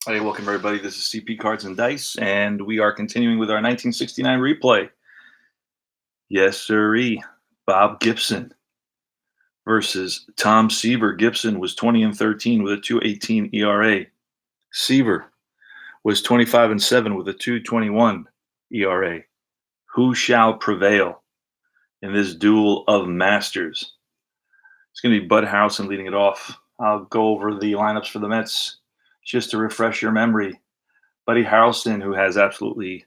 Hey, welcome everybody. This is CP Cards and Dice, and we are continuing with our 1969 replay. Yes, sirree. Bob Gibson versus Tom Seaver. Gibson was 20-13 with a 2.18 ERA. Seaver was 25-7 with a 2.21 ERA. Who shall prevail in this duel of masters? It's going to be Bud Harrelson leading it off. I'll go over the lineups for the Mets just to refresh your memory. Buddy Harrelson, who has absolutely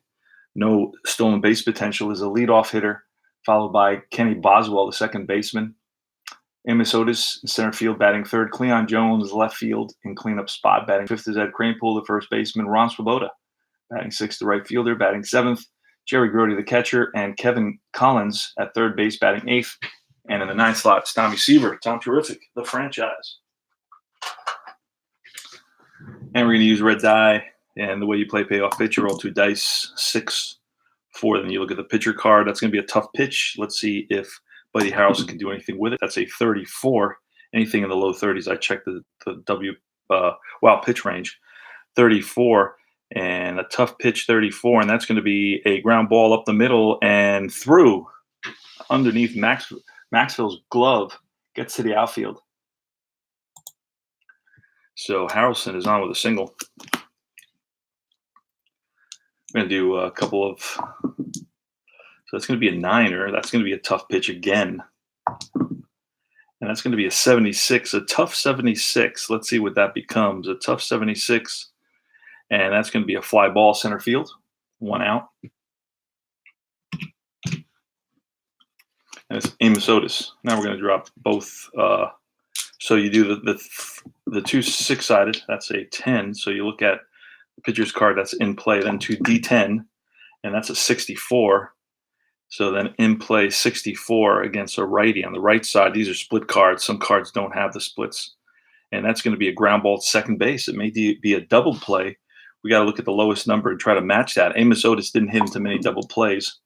no stolen base potential, is a leadoff hitter, followed by Kenny Boswell, the second baseman. Amos Otis in center field, batting third. Cleon Jones, left field in cleanup spot. Batting fifth is Ed Kranepool, the first baseman. Ron Swoboda, batting sixth, the right fielder. Batting seventh, Jerry Grody, the catcher. And Kevin Collins at third base, batting eighth. And in the ninth slot, it's Tommy Seaver, Tom Terrific, the franchise. And we're going to use red die. And the way you play payoff pitch, you roll 2 dice, 6, 4. Then you look at the pitcher card. That's going to be a tough pitch. Let's see if Buddy Harrelson can do anything with it. That's a 34. Anything in the low 30s. I checked the pitch range. 34. And a tough pitch, 34. And that's going to be a ground ball up the middle and through underneath Maxville's glove. Gets to the outfield. So Harrelson is on with a single. We're going to do a couple of, so that's going to be a 9er. That's going to be a tough pitch again. And that's going to be a 76, a tough 76. Let's see what that becomes. A tough 76. And that's going to be a fly ball center field. 1 out. And it's Amos Otis. Now we're going to drop both. So you do the 2 6-sided. That's a 10. So you look at the pitcher's card that's in play, then 2 D10, and that's a 64. So then in play 64 against a righty on the right side. These are split cards. Some cards don't have the splits. And that's going to be a ground ball to second base. It may be a double play. We got to look at the lowest number and try to match that. Amos Otis didn't hit into many double plays.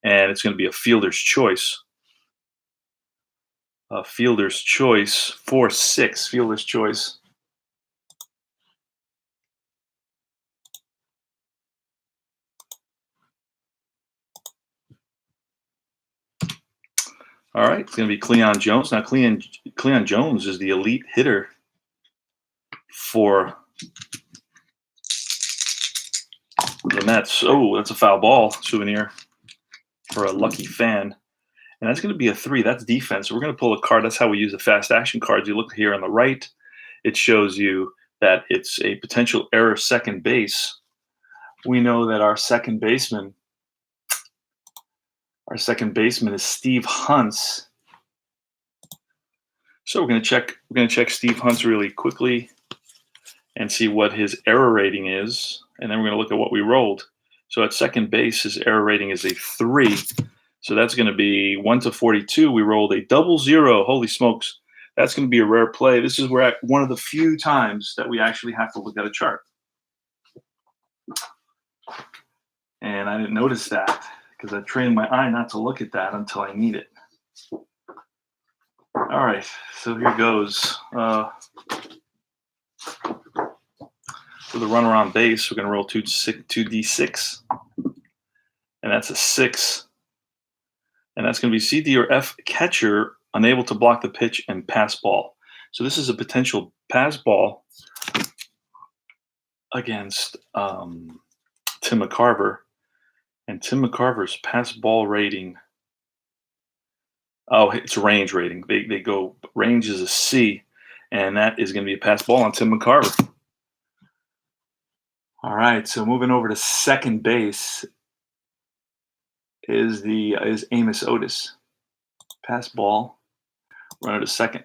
And it's going to be a fielder's choice. Fielder's choice, 4-6, fielder's choice. All right, it's going to be Cleon Jones. Now, Cleon Jones is the elite hitter for the Mets. Oh, that's a foul ball souvenir for a lucky fan. And that's going to be a 3. That's defense. So we're going to pull a card. That's how we use the fast action cards. You look here on the right. It shows you that it's a potential error second base. We know that our second baseman is Steve Huntz. So we're going to check Steve Huntz really quickly and see what his error rating is. And then we're going to look at what we rolled. So at second base, his error rating is a 3. So that's going to be 1 to 42. We rolled a double zero. Holy smokes. That's going to be a rare play. This is where one of the few times that we actually have to look at a chart. And I didn't notice that because I trained my eye not to look at that until I need it. All right, so here goes. For the runner on base, we're going to roll 2d6. And that's a 6. And that's going to be C, D, or F, catcher, unable to block the pitch and pass ball. So this is a potential pass ball against Tim McCarver. And Tim McCarver's pass ball rating, it's range rating. They go, range is a C, and that is going to be a pass ball on Tim McCarver. All right, so moving over to second base is Amos Otis. Pass ball, runner to second.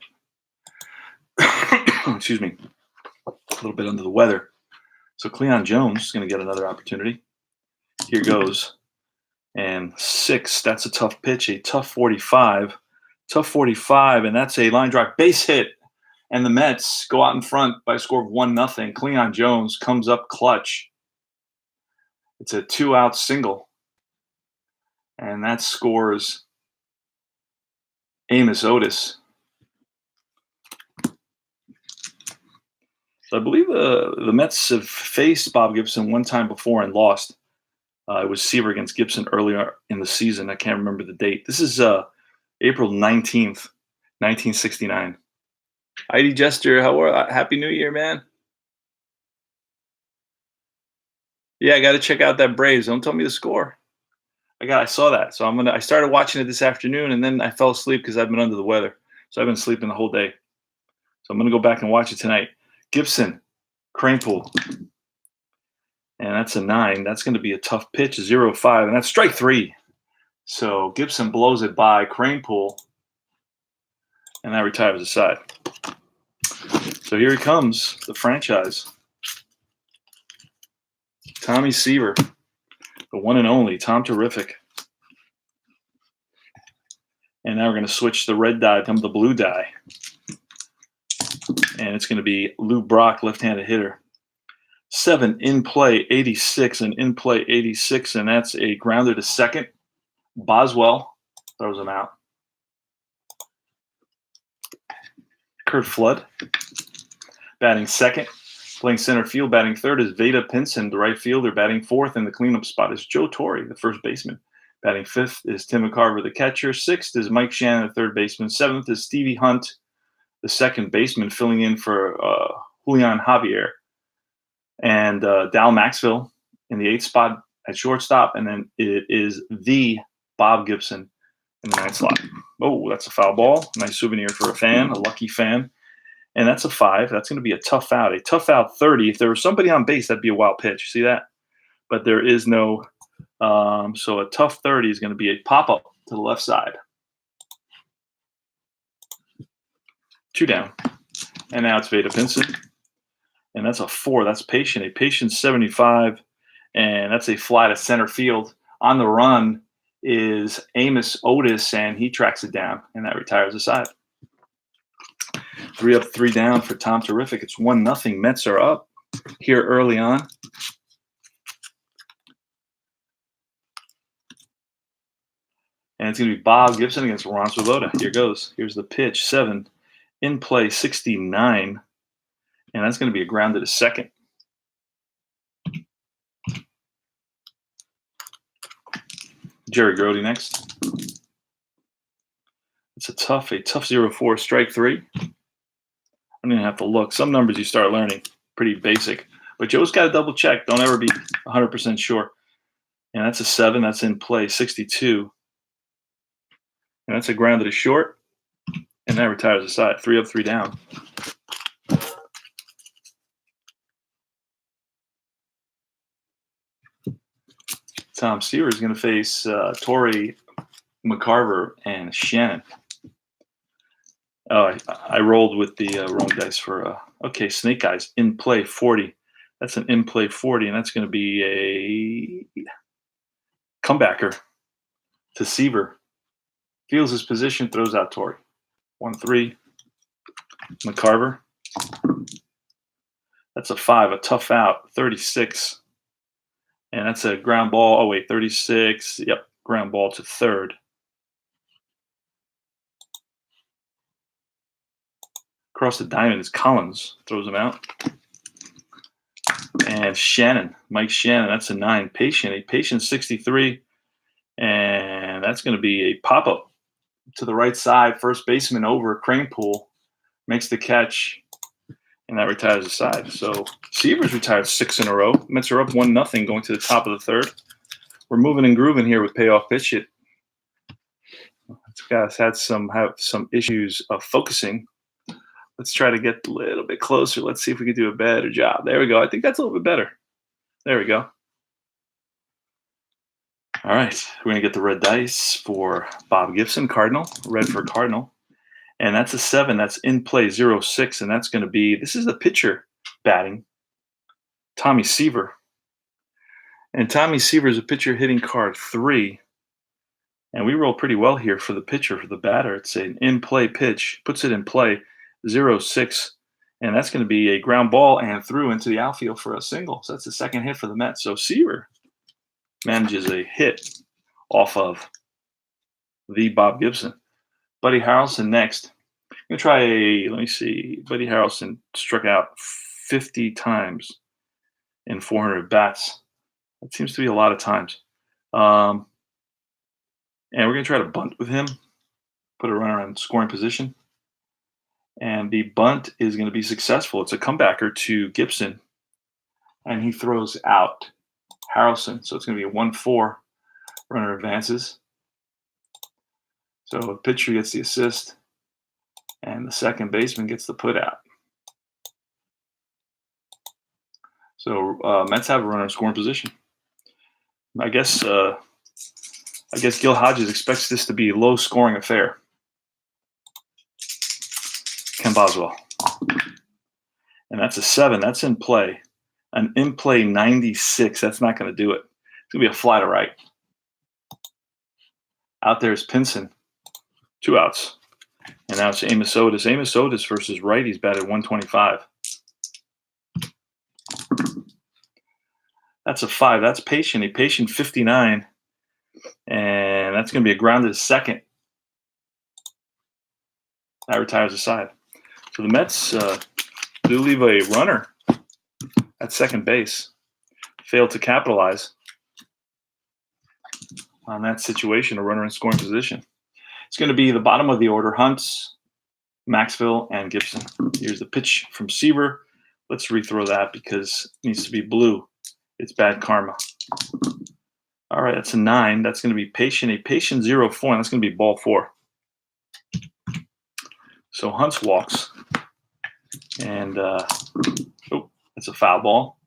Excuse me, a little bit under the weather. So Cleon Jones is going to get another opportunity. Here goes. And 6, that's a tough pitch, a tough 45. Tough 45, and that's a line drive base hit. And the Mets go out in front by a score of 1-0. Cleon Jones comes up clutch. It's a 2-out single. And that scores Amos Otis. So I believe the Mets have faced Bob Gibson one time before and lost. It was Seaver against Gibson earlier in the season. I can't remember the date. This is April 19th, 1969. Heidi Jester, Happy New Year, man. Yeah, I got to check out that Braves. Don't tell me the score. I saw that. So I started watching it this afternoon, and then I fell asleep because I've been under the weather. So I've been sleeping the whole day. So I'm going to go back and watch it tonight. Gibson, Cranepool. And that's a 9. That's going to be a tough pitch, 0-5, and that's strike 3. So Gibson blows it by Cranepool, and that retires the side. So here he comes, the franchise. Tommy Seaver, the one and only, Tom Terrific. And now we're going to switch the red die, become the blue die. And it's going to be Lou Brock, left-handed hitter. 7 in play, 86, and in play 86, and that's a grounder to second. Boswell throws him out. Kurt Flood batting second. Playing center field, batting third is Veda Pinson, the right fielder. Batting fourth in the cleanup spot is Joe Torre, the first baseman. Batting fifth is Tim McCarver, the catcher. Sixth is Mike Shannon, the third baseman. Seventh is Stevie Hunt, the second baseman, filling in for Julian Javier. And Dal Maxville in the 8th spot at shortstop. And then it is the Bob Gibson in the 9th slot. Oh, that's a foul ball. Nice souvenir for a fan, a lucky fan. And that's a 5. That's going to be a tough out. A tough out 30. If there was somebody on base, that'd be a wild pitch. See that? But there is no. So a tough 30 is going to be a pop-up to the left side. 2 down. And now it's Veda Pinson. And that's a 4. That's patient. A patient 75. And that's a fly to center field. On the run is Amos Otis, and he tracks it down, and that retires the side. 3 up, 3 down for Tom Terrific. It's 1-0. Mets are up here early on. And it's going to be Bob Gibson against Ron Swoboda. Here goes. Here's the pitch. 7. In play, 69. And that's going to be a grounder to second. Jerry Grody next. It's a tough 0-4, strike 3. I don't even have to look. Some numbers you start learning. Pretty basic. But you always got to double check. Don't ever be 100% sure. And that's a 7. That's in play, 62. And that's a grounder to short. And that retires the side. 3 up, 3 down. Tom Seaver is going to face Torre, McCarver, and Shannon. Oh, I rolled with the wrong dice for Snake Eyes. In play 40. That's an in play 40, and that's going to be a comebacker. to Seaver. Feels his position, throws out Torrey. 1-3. McCarver. That's a 5, a tough out, 36. And that's a ground ball. Oh, wait, 36. Yep, ground ball to third. Across the diamond is Collins. Throws him out. And Shannon, Mike Shannon, that's a 9. A patient 63. And that's going to be a pop-up to the right side. First baseman over Crane Pool. Makes the catch. And that retires the side. So Seaver's retired 6 in a row. Mets are up 1-0 going to the top of the third. We're moving and grooving here with Payoff pitch hit. This guy's have some issues of focusing. Let's try to get a little bit closer. Let's see if we can do a better job. There we go. I think that's a little bit better. There we go. All right. We're going to get the red dice for Bob Gibson, Cardinal. Red for Cardinal. And that's a 7. That's in play, 0-6. And that's going to be, this is the pitcher batting, Tommy Seaver. And Tommy Seaver is a pitcher hitting card 3. And we roll pretty well here for the pitcher, for the batter. It's an in-play pitch. Puts it in play, 0-6. And that's going to be a ground ball and through into the outfield for a single. So that's the second hit for the Mets. So Seaver manages a hit off of the Bob Gibson. Buddy Harrelson next. I'm going to try let me see. Buddy Harrelson struck out 50 times in 400 bats. That seems to be a lot of times. And we're going to try to bunt with him, put a runner in scoring position. And the bunt is going to be successful. It's a comebacker to Gibson. And he throws out Harrelson. So it's going to be a 1-4. Runner advances. So the pitcher gets the assist, and the second baseman gets the put out. So Mets have a runner in scoring position. I guess Gil Hodges expects this to be a low-scoring affair. Ken Boswell. And that's a 7. That's in play. An in-play 96. That's not going to do it. It's going to be a fly to right. Out there is Pinson. 2 outs. And now it's Amos Otis. Amos Otis versus righties batted 125. That's a 5. That's patient. A patient 59. And that's going to be a grounded second. That retires the side. So the Mets do leave a runner at second base. Failed to capitalize on that situation, a runner in scoring position. It's going to be the bottom of the order, Hunts, Maxville, and Gibson. Here's the pitch from Seaver. Let's rethrow that because it needs to be blue. It's bad karma. All right, that's a 9. That's going to be patient. A patient 0-4, and that's going to be ball 4. So Hunts walks. And, oh, that's a foul ball.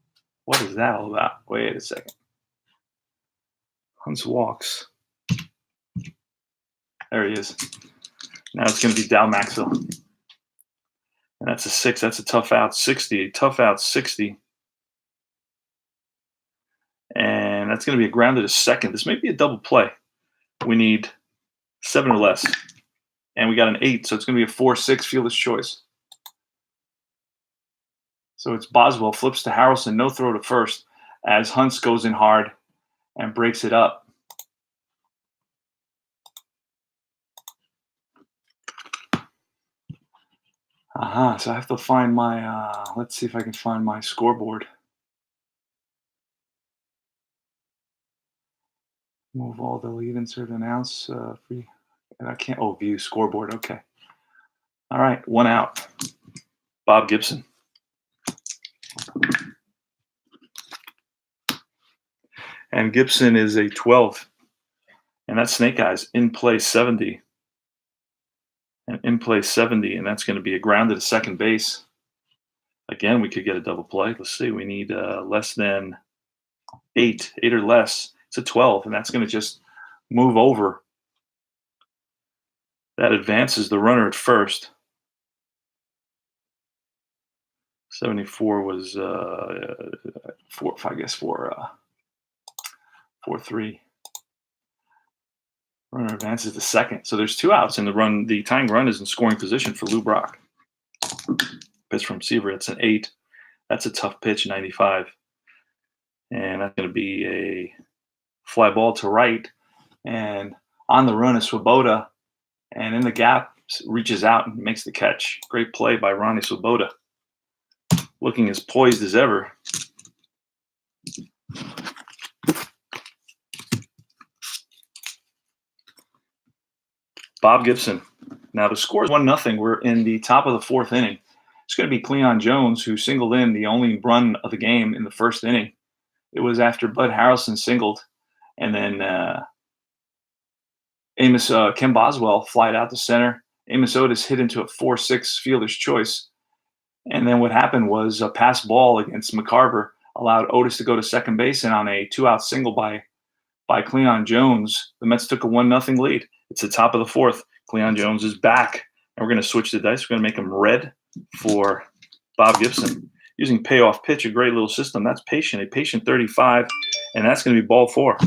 What is that all about? Wait a second. Hunts walks. There he is. Now it's going to be Dow Maxwell. And that's a 6. That's a tough out 60. Tough out 60. And that's going to be a grounded to second. This may be a double play. We need 7 or less. And we got an 8, so it's going to be a 4-6 fielder's choice. So it's Boswell, flips to Harrelson, no throw to first, as Hunts goes in hard and breaks it up. So I have to find my, let's see if I can find my scoreboard. Move all, delete, insert, announce, free. And I can't, view scoreboard, okay. All right, 1 out. Bob Gibson. And Gibson is a 12. And that's Snake Eyes, in play 70. And in play 70, and that's going to be a grounded to second base. Again, we could get a double play. Let's see, we need less than 8 or less. It's a 12, and that's going to just move over. That advances the runner at first. 74 was 4, I guess 4-3. Runner advances to second. So there's 2 outs, and the tying run is in scoring position for Lou Brock. Pitch from Seaver. It's an 8. That's a tough pitch, 95. And that's going to be a fly ball to right. And on the run is Swoboda. And in the gap, reaches out and makes the catch. Great play by Ronnie Swoboda. Looking as poised as ever. Bob Gibson. Now the score is 1-0. We're in the top of the 4th inning. It's going to be Cleon Jones who singled in the only run of the game in the 1st inning. It was after Bud Harrelson singled, and then Ken Boswell flied out to center. Amos Otis hit into a 4-6 fielder's choice. And then what happened was a pass ball against McCarver allowed Otis to go to second base, and on a 2-out single by Cleon Jones, the Mets took a 1-0 lead. It's the top of the 4th. Cleon Jones is back, and we're going to switch the dice. We're going to make him red for Bob Gibson. Using Payoff pitch, a great little system. That's patient, a patient 35, and that's going to be ball 4.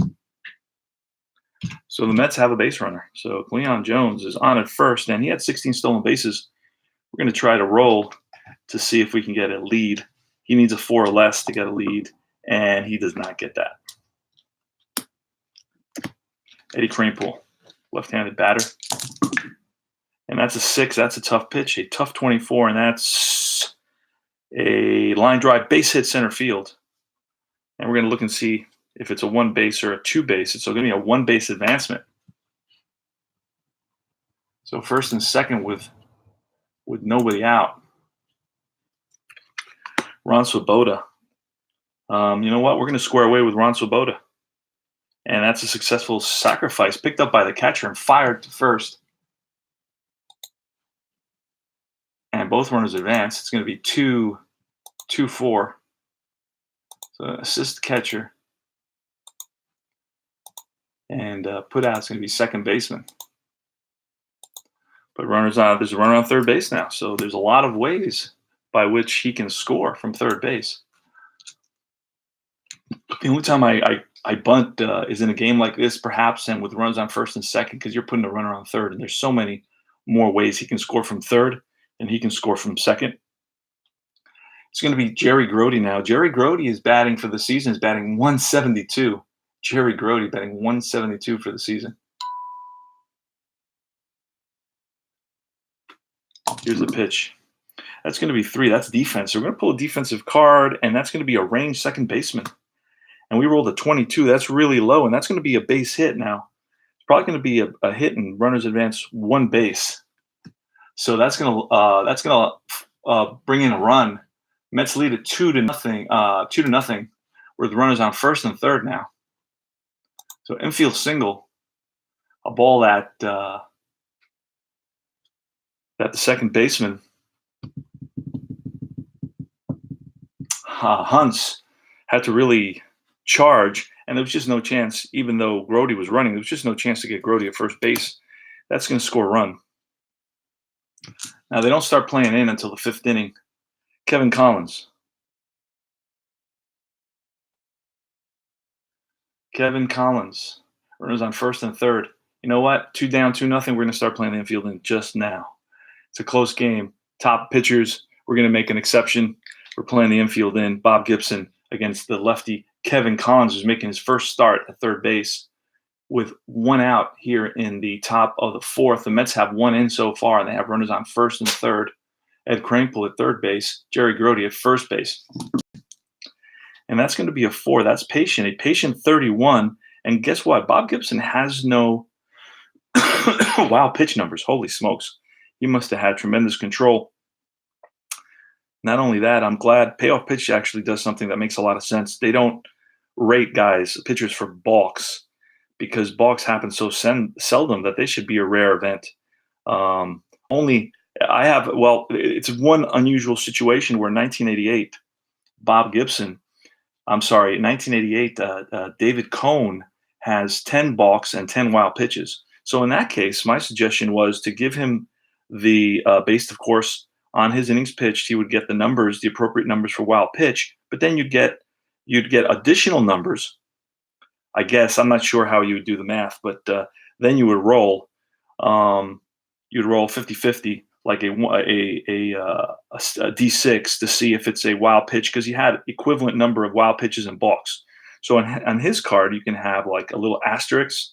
So the Mets have a base runner. So Cleon Jones is on at first, and he had 16 stolen bases. We're going to try to roll to see if we can get a lead. He needs a 4 or less to get a lead, and he does not get that. Eddie Kranepool, left-handed batter. And that's a 6. That's a tough pitch, a tough 24, and that's a line drive base hit center field. And we're going to look and see if it's a 1 base or a 2 base. It's going to be a 1 base advancement. So first and second with nobody out. Ron Swoboda. You know what? We're going to square away with Ron Swoboda. And that's a successful sacrifice picked up by the catcher and fired to first. And both runners advance. It's going to be 2-4. So assist the catcher. And put out is going to be second baseman. But there's a runner on third base now. So there's a lot of ways by which he can score from third base. The only time I bunt is in a game like this, perhaps, and with runners on first and second, because you're putting a runner on third, and there's so many more ways he can score from third than he can score from second. It's going to be Jerry Grody now. Jerry Grody is batting for the season, is batting 172. Jerry Grody batting 172 for the season. Here's the pitch. That's going to be 3. That's defense. So we're going to pull a defensive card, and that's going to be a range second baseman. And we rolled a 22. That's really low, and that's going to be a base hit now. It's probably going to be a hit, and runners advance 1 base. So that's going to bring in a run. Mets lead at 2-0. 2-0. With runners on first and third now. So infield single, a ball that the second baseman Hunts had to really charge, and there was just no chance, even though Grody was running, there was just no chance to get Grody at first base. That's going to score a run. Now, they don't start playing in until the 5th inning. Kevin Collins. Runners on first and third. You know what? 2 down, 2-0. We're going to start playing the infield in just now. It's a close game. Top pitchers. We're going to make an exception. We're playing the infield in. Bob Gibson against the lefty Kevin Collins, who's making his first start at third base with 1 out here in the top of the 4th. The Mets have 1 in so far, and they have runners on first and third. Ed Kranepool at third base, Jerry Grody at first base. And that's going to be a 4. That's patient, a patient 31. And guess what? Bob Gibson has no wow pitch numbers. Holy smokes. He must have had tremendous control. Not only that, I'm glad Payoff pitch actually does something that makes a lot of sense. They don't rate pitchers for balks, because balks happen so seldom that they should be a rare event. It's one unusual situation where in 1988, David Cohn has 10 balks and 10 wild pitches. So in that case, my suggestion was to give him based, of course, on his innings pitched, he would get the appropriate numbers for wild pitch, but then you'd get additional numbers. I guess I'm not sure how you would do the math, but Then you would roll. You'd roll 50-50, like a D6 to see if it's a wild pitch because you had equivalent number of wild pitches and balks. So on his card, you can have like a little asterisk,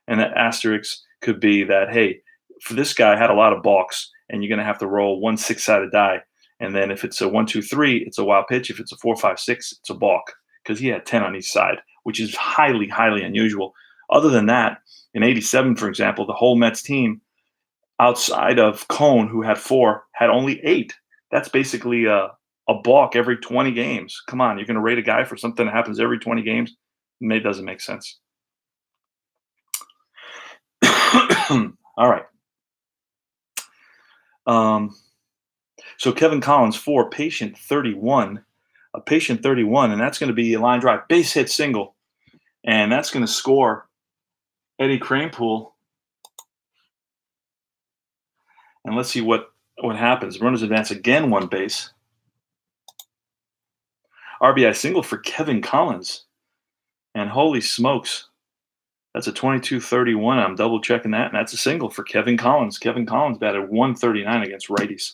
and that asterisk could be that, hey, for this guy had a lot of balks, and you're going to have to roll 1 6-sided die. And then if it's a 1 2 3, it's a wild pitch. If it's a 4 5 6, it's a balk because he had 10 on each side, which is highly, highly unusual. Other than that, in '87, for example, the whole Mets team outside of Cone, who had 4, had only 8. That's basically a balk every 20 games. Come on, you're going to rate a guy for something that happens every 20 games? It doesn't make sense. All right. So Kevin Collins 4, patient 31, a patient 31, and that's going to be a line drive, base hit single, and that's going to score Eddie Kranepool. And let's see what happens. Runners advance again 1 base. RBI single for Kevin Collins, and holy smokes, that's a 22-31. I'm double checking that, and that's a single for Kevin Collins. Kevin Collins batted 139 against righties.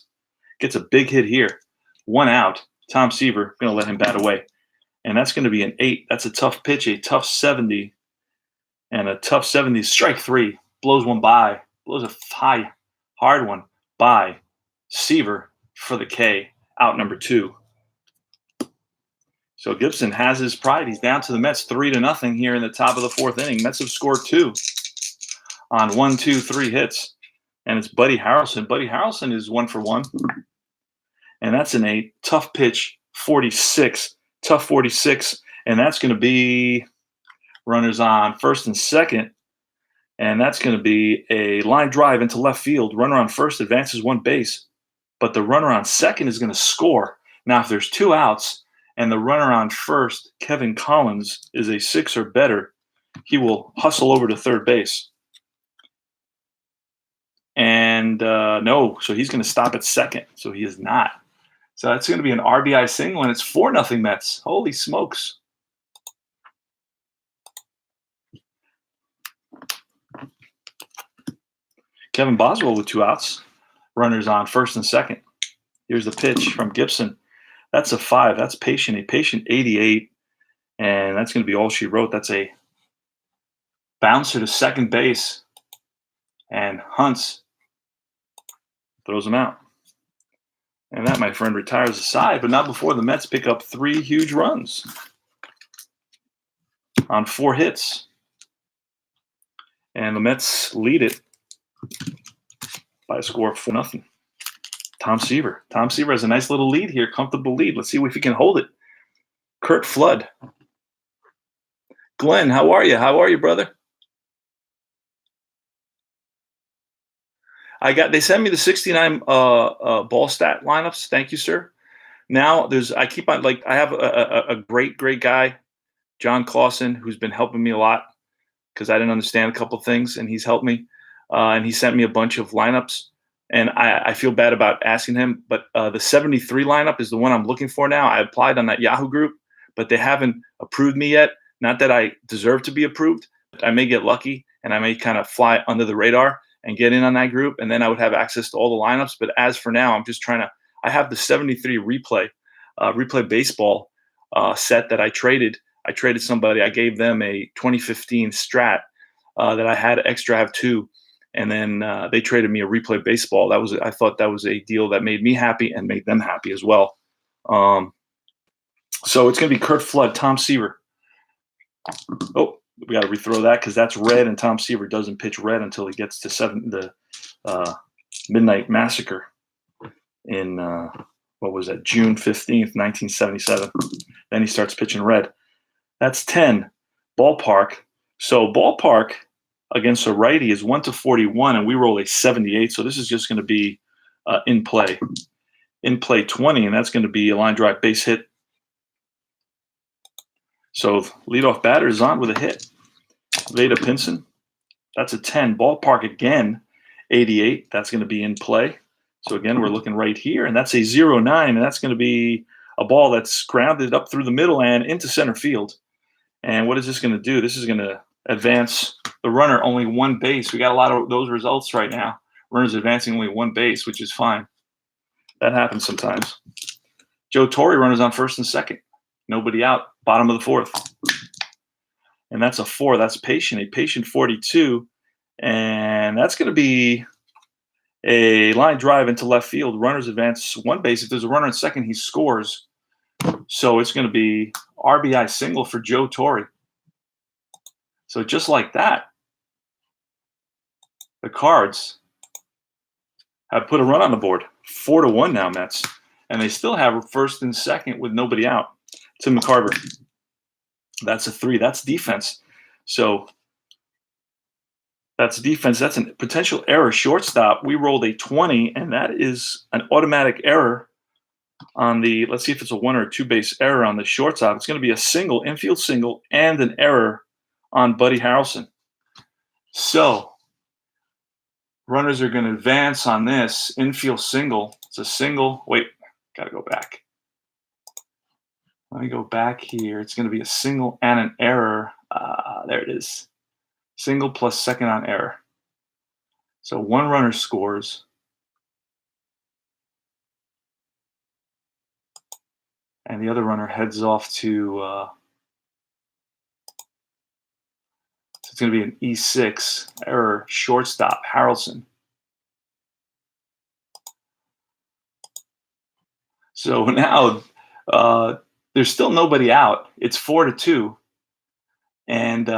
Gets a big hit here. 1 out. Tom Seaver going to let him bat away. And that's going to be an 8. That's a tough pitch, a tough 70. And a tough 70, strike 3. Blows one by. Blows a high, hard one by Seaver for the K. Out number 2. So Gibson has his pride. He's down to the Mets 3-0 here in the top of the 4th inning. Mets have scored 2 on 1, 2, 3 hits. And it's Buddy Harrelson. Buddy Harrelson is 1 for 1. And that's an 8. Tough pitch, 46. Tough 46. And that's going to be runners on first and second. And that's going to be a line drive into left field. Runner on first advances 1 base. But the runner on second is going to score. Now, if there's 2 outs and the runner on first, Kevin Collins, is a 6 or better, he will hustle over to third base. And no, so he's going to stop at second. So he is not. So that's going to be an RBI single, and it's 4-0 Mets. Holy smokes. Kevin Boswell with 2 outs. Runners on first and second. Here's the pitch from Gibson. That's a 5. That's patient. A patient 88. And that's going to be all she wrote. That's a bouncer to second base. And Hunts throws him out. And that, my friend, retires the side, but not before the Mets pick up 3 huge runs on 4 hits. And the Mets lead it by a score of 4-0. Tom Seaver. Tom Seaver has a nice little lead here, comfortable lead. Let's see if he can hold it. Kurt Flood. Glenn, how are you? How are you, brother? They sent me the 69 ball stat lineups. Thank you, sir. Now I have a great guy, John Clausen, who's been helping me a lot because I didn't understand a couple of things, and he's helped me. And he sent me a bunch of lineups, and I feel bad about asking him, but the 73 lineup is the one I'm looking for now. I applied on that Yahoo group, but they haven't approved me yet. Not that I deserve to be approved, but I may get lucky, and I may kind of fly under the radar and get in on that group, and then I would have access to all the lineups. But as for now, I'm just I have the 73 replay baseball set that I traded. I traded somebody. I gave them a 2015 Strat that I had extra. I have 2. And then they traded me a replay baseball. I thought that was a deal that made me happy and made them happy as well. So it's going to be Kurt Flood, Tom Seaver. Oh, we got to rethrow that because that's red, and Tom Seaver doesn't pitch red until he gets to the Midnight Massacre in June 15th, 1977. Then he starts pitching red. That's 10. Ballpark. So ballpark against a righty is 1-41, and we roll a 78. So this is just going to be in play 20, and that's going to be a line drive base hit. So leadoff batter is on with a hit. Veda Pinson. That's a 10. Ballpark again, 88. That's going to be in play. So again, we're looking right here, and that's a 0-9, and that's going to be a ball that's grounded up through the middle and into center field. And what is this going to do? This is going to advance the runner only one base. We got a lot of those results right now. Runners advancing only one base, which is fine. That happens sometimes. Joe Torre, runners on first and second. Nobody out. Bottom of the fourth. And that's a 4. That's patient. A patient 42. And that's going to be a line drive into left field. Runners advance one base. If there's a runner at second, he scores. So it's going to be RBI single for Joe Torre. So just like that, the Cards have put a run on the board. 4-1 now, Mets. And they still have first and second with nobody out. Tim McCarver. That's a 3. That's defense. So that's defense. That's a potential error. Shortstop, we rolled a 20, and that is an automatic error on the, let's see if it's a 1 or a 2 base error on the shortstop. It's going to be a single, infield single, and an error on Buddy Harrelson. So runners are going to advance on this infield single. It's a single. Wait, got to go back. Let me go back here. It's going to be a single and an error. There it is. Single plus second on error. So one runner scores. And the other runner heads off to, so it's going to be an E6 error, shortstop, Harrelson. So now there's still nobody out. It's 4-2. And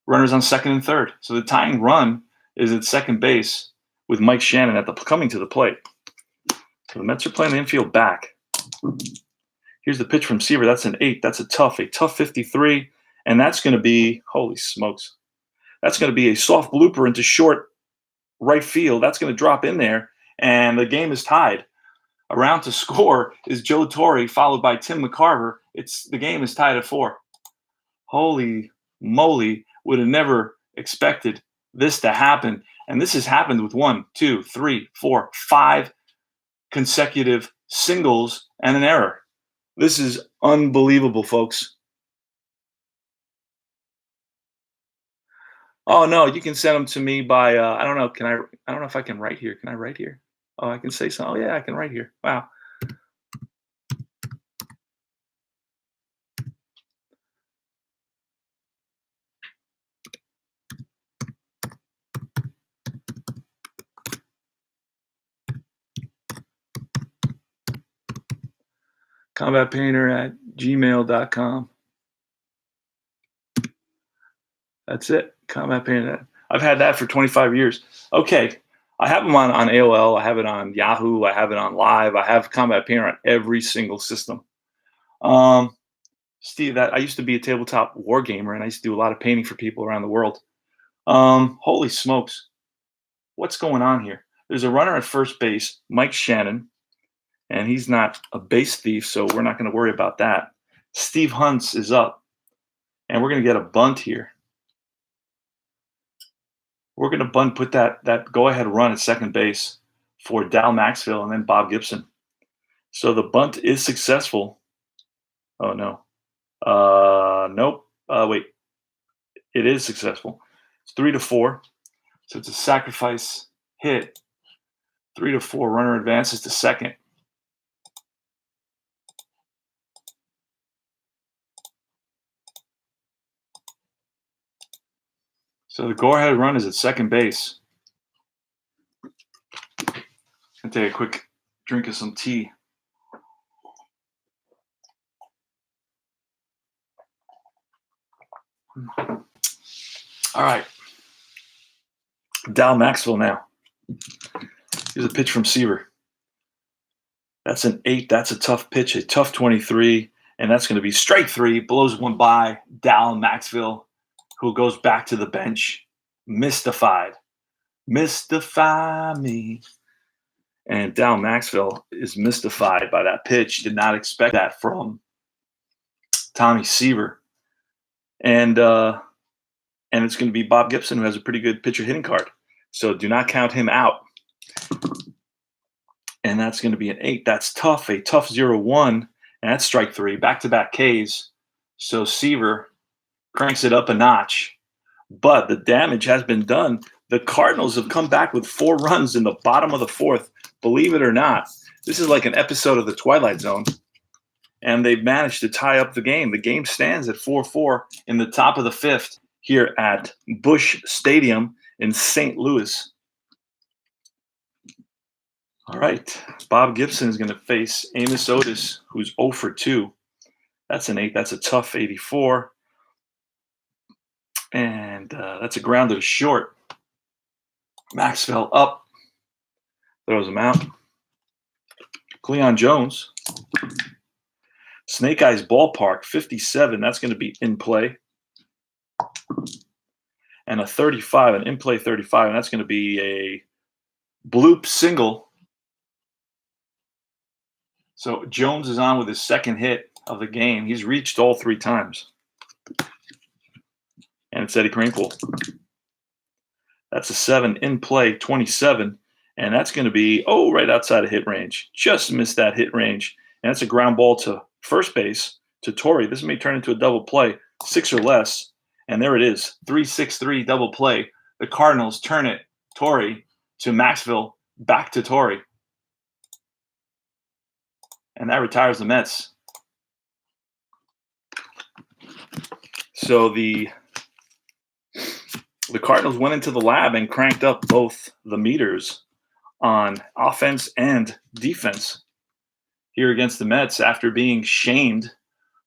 runners on second and third. So the tying run is at second base with Mike Shannon coming to the plate. So the Mets are playing the infield back. Here's the pitch from Seaver. That's an 8. That's a tough 53. And that's going to be, holy smokes, that's going to be a soft blooper into short right field. That's going to drop in there. And the game is tied. Around to score is Joe Torre, followed by Tim McCarver. The game is tied at 4. Holy moly, would have never expected this to happen. And this has happened with 1, 2, 3, 4, 5 consecutive singles and an error. This is unbelievable, folks. Oh no, you can send them to me by I don't know. I don't know if I can write here. Can I write here? Oh, I can say something. Oh yeah, I can write here. Wow. combatpainter@gmail.com. That's it. Combat Painter. I've had that for 25 years. Okay. I have them on AOL. I have it on Yahoo. I have it on Live. I have Combat Painter on every single system. Steve, I used to be a tabletop war gamer, and I used to do a lot of painting for people around the world. Holy smokes. What's going on here? There's a runner at first base, Mike Shannon, and he's not a base thief, so we're not going to worry about that. Steve Hunts is up, and we're going to get a bunt here. We're going to bunt, put that go-ahead run at second base for Dal Maxfield and then Bob Gibson. So the bunt is successful. Oh, no. Nope. Wait. It is successful. It's 3-4. So it's a sacrifice hit. 3-4. Runner advances to second. So the go-ahead run is at second base. I'll take a quick drink of some tea. All right. Dal Maxfield now. Here's a pitch from Seaver. That's an 8. That's a tough pitch, a tough 23. And that's going to be strike 3. Blows one by Dal Maxfield, who goes back to the bench. Mystified. Mystify me. And Dal Maxfield is mystified by that pitch. Did not expect that from Tommy Seaver. And it's going to be Bob Gibson, who has a pretty good pitcher hitting card. So do not count him out. And that's going to be an 8. That's tough, a tough 0-1. And that's strike 3. Back-to-back Ks. So Seaver cranks it up a notch. But the damage has been done. The Cardinals have come back with 4 runs in the bottom of the 4th. Believe it or not, this is like an episode of The Twilight Zone. And they've managed to tie up the game. The game stands at 4-4 in the top of the 5th here at Busch Stadium in St. Louis. All right, Bob Gibson is going to face Amos Otis, who's 0 for 2. That's an 8. That's a tough 84. And that's a grounder to short. Maxwell up. Throws him out. Cleon Jones. Snake Eyes Ballpark, 57. That's going to be in play. And a 35, an in-play 35. And that's going to be a bloop single. So Jones is on with his second hit of the game. He's reached all 3 times. And it's Eddie Krankle. That's a 7 in play, 27. And that's going to be, right outside of hit range. Just missed that hit range. And that's a ground ball to first base to Torrey. This may turn into a double play, 6 or less. And there it is, 3-6-3 double play. The Cardinals turn it, Torrey to Maxwell, back to Torrey. And that retires the Mets. So the Cardinals went into the lab and cranked up both the meters on offense and defense here against the Mets. After being shamed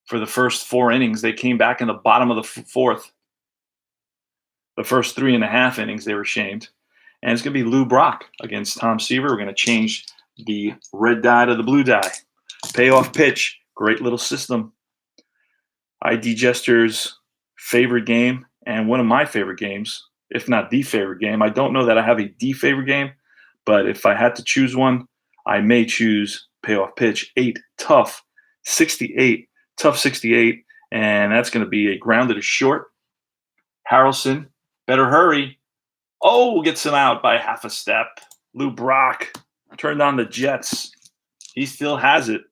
for the first 4 innings, they came back in the bottom of the 4th. The first 3.5 innings, they were shamed. And it's going to be Lou Brock against Tom Seaver. We're going to change the red dye to the blue dye. Payoff pitch. Great little system. ID Jester's favorite game and one of my favorite games, if not the favorite game. I don't know that I have a the favorite game, but if I had to choose one, I may choose Payoff pitch. 8, tough, 68, tough 68, and that's going to be a grounded to short. Harrelson, better hurry. Gets him out by half a step. Lou Brock turned on the Jets. He still has it,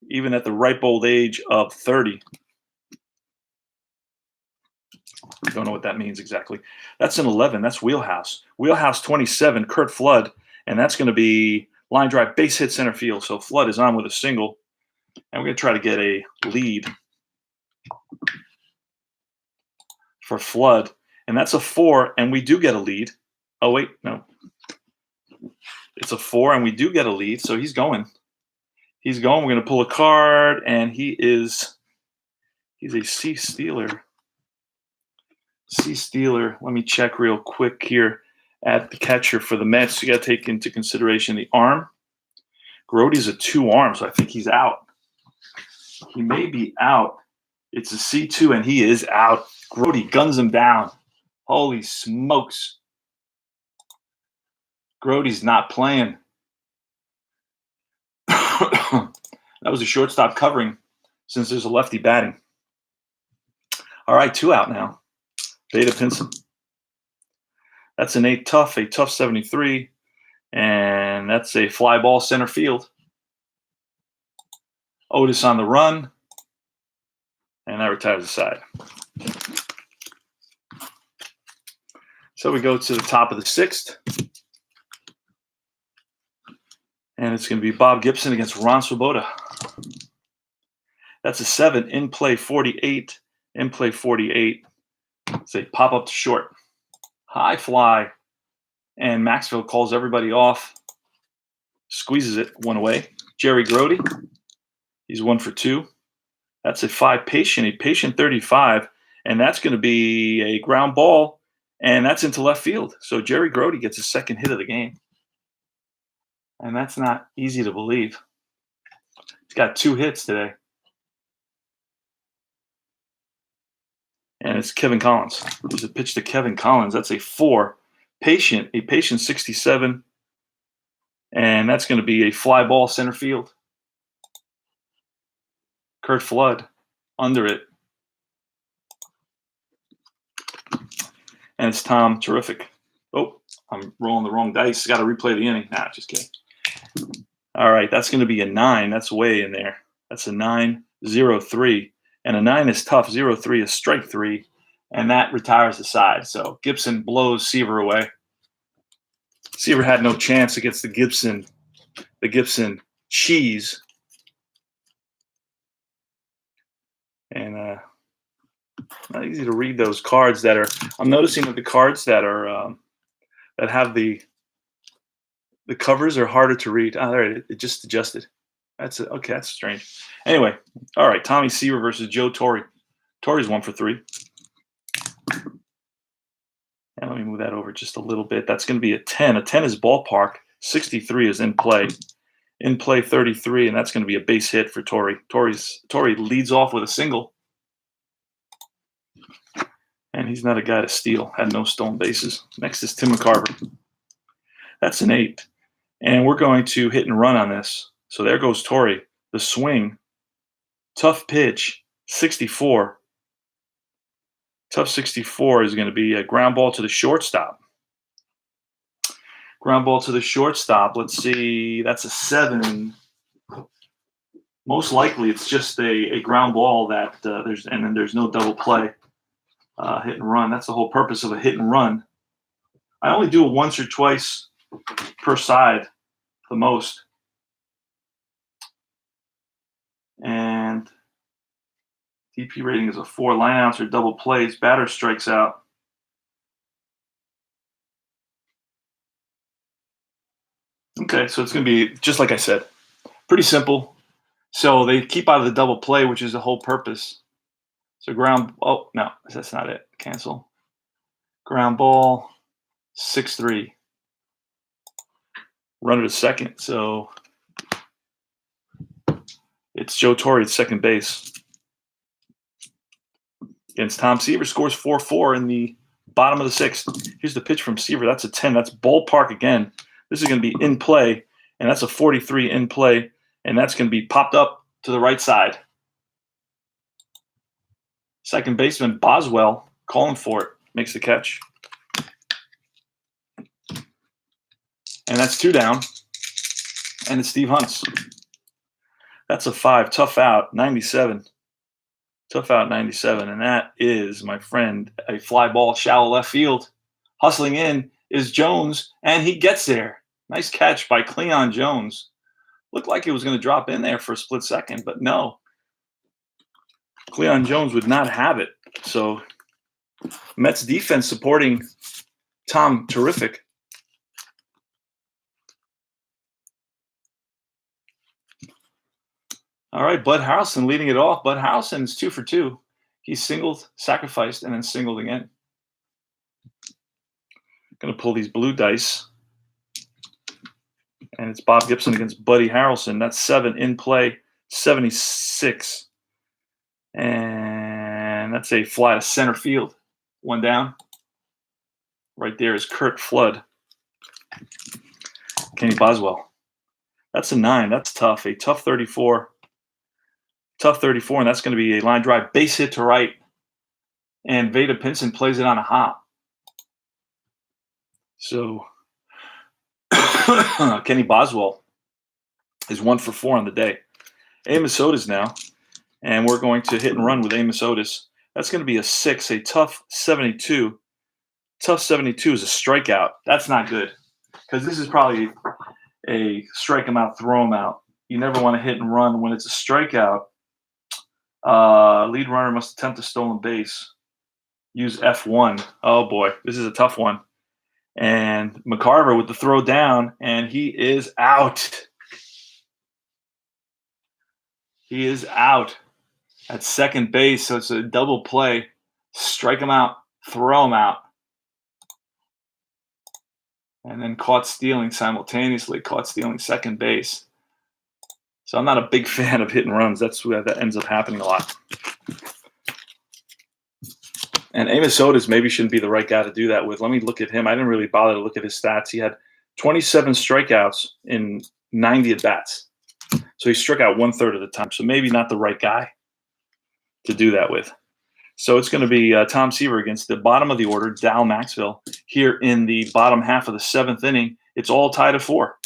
even at the ripe old age of 30. Don't know what that means exactly. That's an 11. That's Wheelhouse. Wheelhouse 27, Kurt Flood, and that's going to be line drive, base hit center field. So Flood is on with a single, and we're going to try to get a lead for Flood, and that's a 4, and we do get a lead. Oh, wait, no. It's a 4, and we do get a lead, so he's going. He's going. We're going to pull a card, and he's a C Steeler. C Steeler. Let me check real quick here at the catcher for the Mets. You got to take into consideration the arm. Grody's a 2 arm, so I think he's out. He may be out. It's a C2, and he is out. Grody guns him down. Holy smokes. Grody's not playing. That was a shortstop covering since there's a lefty batting. All right, 2 out now. Beta Pinson. That's an 8 tough, a tough 73. And that's a fly ball center field. Otis on the run. And that retires the side. So we go to the top of the 6th. And it's going to be Bob Gibson against Ron Swoboda. That's a 7, in play 48. In play 48. It's a pop up to short. High fly. And Maxwell calls everybody off. Squeezes it 1 away. Jerry Grody. He's 1 for 2. That's a 5 patient, a patient 35. And that's going to be a ground ball. And that's into left field. So Jerry Grody gets his second hit of the game. And that's not easy to believe. He's got 2 hits today. And it's Kevin Collins. There's a pitch to Kevin Collins. That's a 4. Patient, a patient 67. And that's going to be a fly ball center field. Kurt Flood under it. And it's Tom Terrific. Oh, I'm rolling the wrong dice. Got to replay the inning. Nah, just kidding. All right, that's going to be a 9. That's way in there. That's a 9-0-3. And a 9 is tough. 0-3 is strike 3. And that retires the side. So Gibson blows Seaver away. Seaver had no chance against the Gibson cheese. And not easy to read those cards that are. I'm noticing that the cards that are that have the covers are harder to read. Oh, there it just adjusted. That's it. Okay, that's strange. Anyway, all right. Tommy Seaver versus Joe Torre. Torre's 1 for 3. And let me move that over just a little bit. That's going to be a 10. A 10 is ballpark. 63 is in play. In play 33, and that's going to be a base hit for Torre. Torre leads off with a single. And he's not a guy to steal. Had no stolen bases. Next is Tim McCarver. That's an 8. And we're going to hit and run on this. So there goes Torre. The swing. Tough pitch. 64. Tough 64 is going to be a ground ball to the shortstop. Ground ball to the shortstop. Let's see. That's a 7. Most likely, it's just a ground ball that there's no double play. Hit and run. That's the whole purpose of a hit and run. I only do it once or twice per side, the most. And DP rating is a 4. Lineouts or double plays. Batter strikes out. Okay, so it's going to be, just like I said, pretty simple. So they keep out of the double play, which is the whole purpose. So ground, oh, no, that's not it. Cancel. Ground ball, 6-3. Runner to second. So it's Joe Torre at second base. Against Tom Seaver, scores 4-4 in the bottom of the 6th. Here's the pitch from Seaver. That's a 10. That's ballpark again. This is going to be in play, and that's a 43 in play, and that's going to be popped up to the right side. Second baseman Boswell calling for it, makes the catch. And that's 2 down, and it's Steve Hunts. That's a 5. Tough out, 97. Tough out 97, and that is, my friend, a fly ball shallow left field. Hustling in is Jones, and he gets there. Nice catch by Cleon Jones. Looked like it was going to drop in there for a split second, but no. Cleon Jones would not have it. So Mets defense supporting Tom terrific. All right, Bud Harrelson leading it off. Bud Harrelson is 2 for 2. He singled, sacrificed, and then singled again. Going to pull these blue dice. And it's Bob Gibson against Buddy Harrelson. That's 7 in play, 76. And that's a fly to center field. 1 down. Right there is Kurt Flood. Kenny Boswell. That's a 9. That's tough. A tough 34. Tough 34, and that's going to be a line drive base hit to right. And Veda Pinson plays it on a hop. So Kenny Boswell is 1 for 4 on the day. Amos Otis now, and we're going to hit and run with Amos Otis. That's going to be a 6, a tough 72. Tough 72 is a strikeout. That's not good because this is probably a strike him out, throw him out. You never want to hit and run when it's a strikeout. Lead runner must attempt a stolen base. Use F1. Oh, boy. This is a tough one. And McCarver with the throw down, and he is out. He is out at second base, so it's a double play. Strike him out, throw him out. And then caught stealing simultaneously, caught stealing second base. So I'm not a big fan of hit and runs. That's where that ends up happening a lot. And Amos Otis maybe shouldn't be the right guy to do that with. Let me look at him. I didn't really bother to look at his stats. He had 27 strikeouts in 90 at-bats. So he struck out 1/3 of the time. So maybe not the right guy to do that with. So it's going to be Tom Seaver against the bottom of the order, Dal Maxville, here in the bottom half of the 7th inning. It's all tied at 4.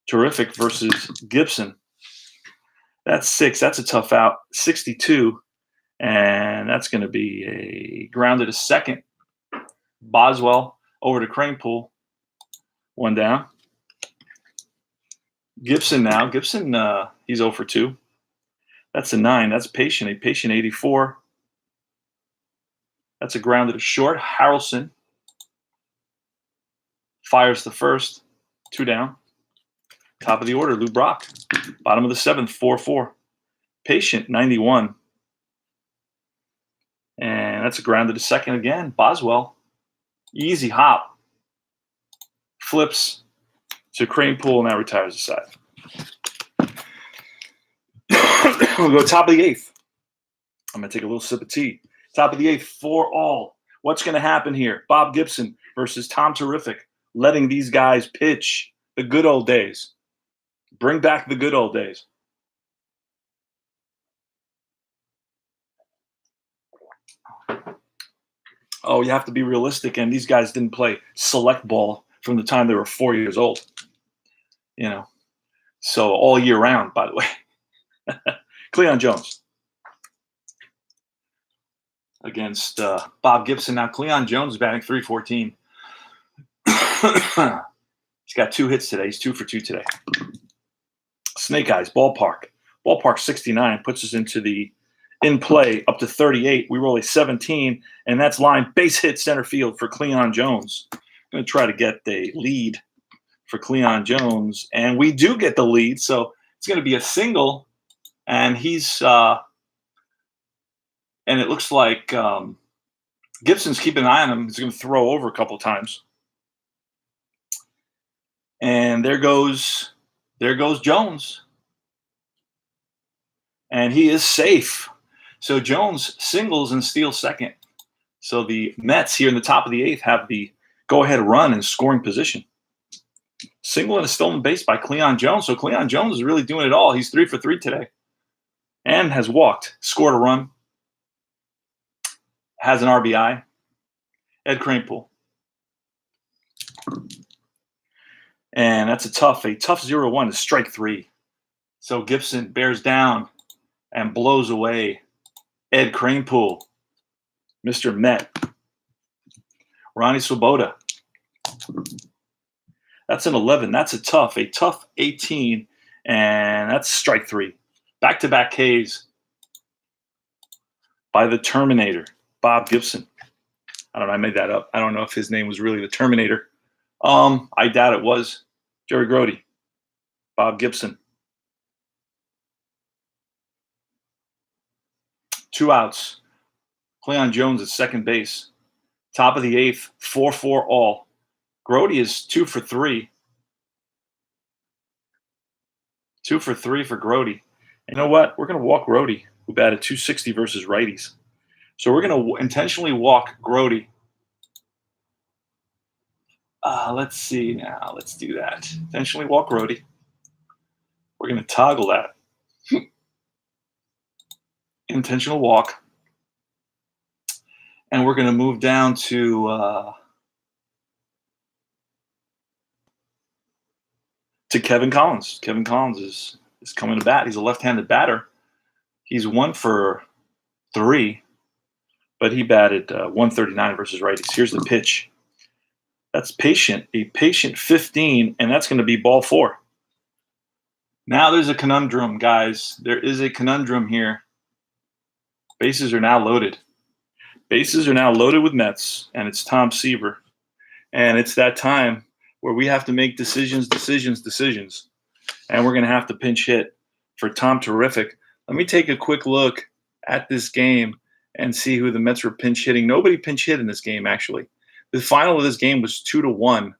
Terrific versus Gibson. That's 6. That's a tough out. 62. And that's going to be a grounded to second. Boswell over to Kranepool. One down. Gibson now. Gibson, he's 0 for 2. That's a 9. That's patient. A patient 84. That's a grounded to short. Harrelson fires the first. 2 down. Top of the order, Lou Brock. Bottom of the 7th, 4-4. Patient, 91. And that's a grounded to second again. Boswell. Easy hop. Flips to Kranepool, now retires the side. We'll go top of the 8th. I'm going to take a little sip of tea. Top of the 8th, 4 all. What's going to happen here? Bob Gibson versus Tom Terrific, letting these guys pitch the good old days. Bring back the good old days. Oh, you have to be realistic, and these guys didn't play select ball from the time they were 4 years old. You know, so all year round, by the way. Cleon Jones against Bob Gibson. Now, Cleon Jones is batting .314. He's got 2 hits today. He's 2 for 2 today. Snake Eyes, Ballpark. Ballpark 69 puts us into the in play up to 38. We roll a 17, and that's line base hit center field for Cleon Jones. I'm going to try to get the lead for Cleon Jones, and we do get the lead, so it's going to be a single, and he's and it looks like Gibson's keeping an eye on him. He's going to throw over a couple times, and there goes Jones, and he is safe. So Jones singles and steals second. So the Mets here in the top of the 8th have the go-ahead run in scoring position. Single and a stolen base by Cleon Jones. So Cleon Jones is really doing it all. He's 3 for 3 today and has walked, scored a run, has an RBI. Ed Kranepool. And that's a tough 0-1 is strike 3. So Gibson bears down and blows away Ed Kranepool, Mr. Met. Ronnie Swoboda. That's an 11. That's a tough 18, and that's strike 3. Back-to-back Ks by the Terminator, Bob Gibson. I don't know. I made that up. I don't know if his name was really the Terminator. I doubt it was. Jerry Grody, Bob Gibson. 2 outs. Cleon Jones at second base. Top of the 8th, 4-4 all. Grody is 2 for 3. 2 for 3 for Grody. You know what? We're going to walk Grody, who batted .260 versus righties. So we're going to intentionally walk Grody. Let's see now. Let's do that. Intentionally walk Grody. We're going to toggle that. Intentional walk. And we're going to move down to Kevin Collins. Kevin Collins is coming to bat. He's a left-handed batter. He's 1 for 3, but he batted 139 versus righties. Here's the pitch. That's a patient 15, and that's going to be ball 4. Now there's a conundrum, guys. There is a conundrum here. Bases are now loaded. Bases are now loaded with Mets, and it's Tom Seaver. And it's that time where we have to make decisions. And we're going to have to pinch hit for Tom Terrific. Let me take a quick look at this game and see who the Mets were pinch hitting. Nobody pinch hit in this game, actually. The final of this game was 2-1.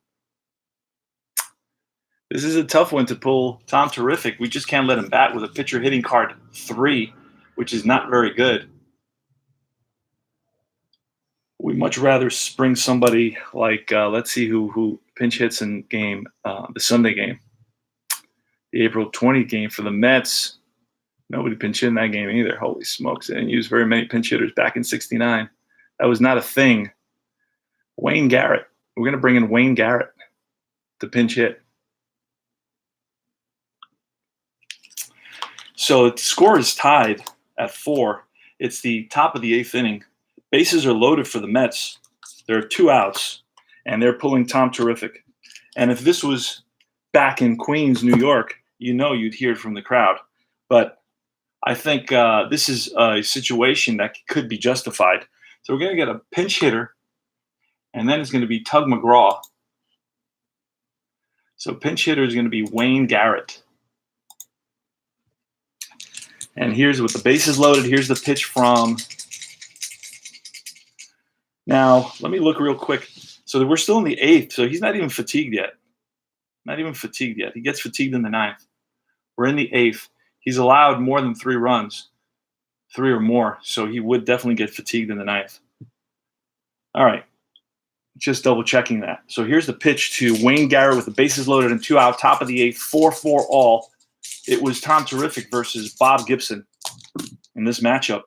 This is a tough one to pull Tom Terrific. We just can't let him bat with a pitcher hitting card 3, which is not very good. We much rather spring somebody like, let's see who pinch hits in game, the Sunday game. The April 20th game for the Mets. Nobody pinch hit in that game either. Holy smokes. They didn't use very many pinch hitters back in '69. That was not a thing. Wayne Garrett. We're going to bring in Wayne Garrett to pinch hit. So the score is tied at 4. It's the top of the 8th inning. Bases are loaded for the Mets. There are 2 outs, and they're pulling Tom Terrific. And if this was back in Queens, New York, you'd hear it from the crowd. But I think this is a situation that could be justified. So we're going to get a pinch hitter, and then it's going to be Tug McGraw. So pinch hitter is going to be Wayne Garrett. And here's with the bases loaded. Here's the pitch from. Now, let me look real quick. So we're still in the 8th, so he's not even fatigued yet. Not even fatigued yet. He gets fatigued in the 9th. We're in the 8th. He's allowed more than 3 runs, 3 or more, so he would definitely get fatigued in the 9th. All right, just double checking that. So here's the pitch to Wayne Garrett with the bases loaded and 2 out, top of the 8th, 4-4 all. It was Tom Terrific versus Bob Gibson in this matchup.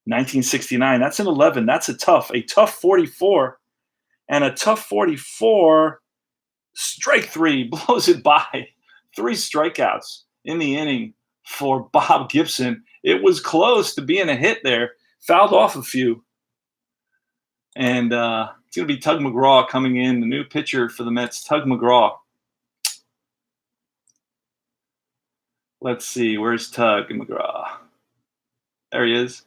1969. That's an 11. That's a tough 44. And a tough 44, strike 3, blows it by. 3 strikeouts in the inning for Bob Gibson. It was close to being a hit there. Fouled off a few. And it's going to be Tug McGraw coming in, the new pitcher for the Mets, Tug McGraw. Let's see, where's Tug McGraw? There he is.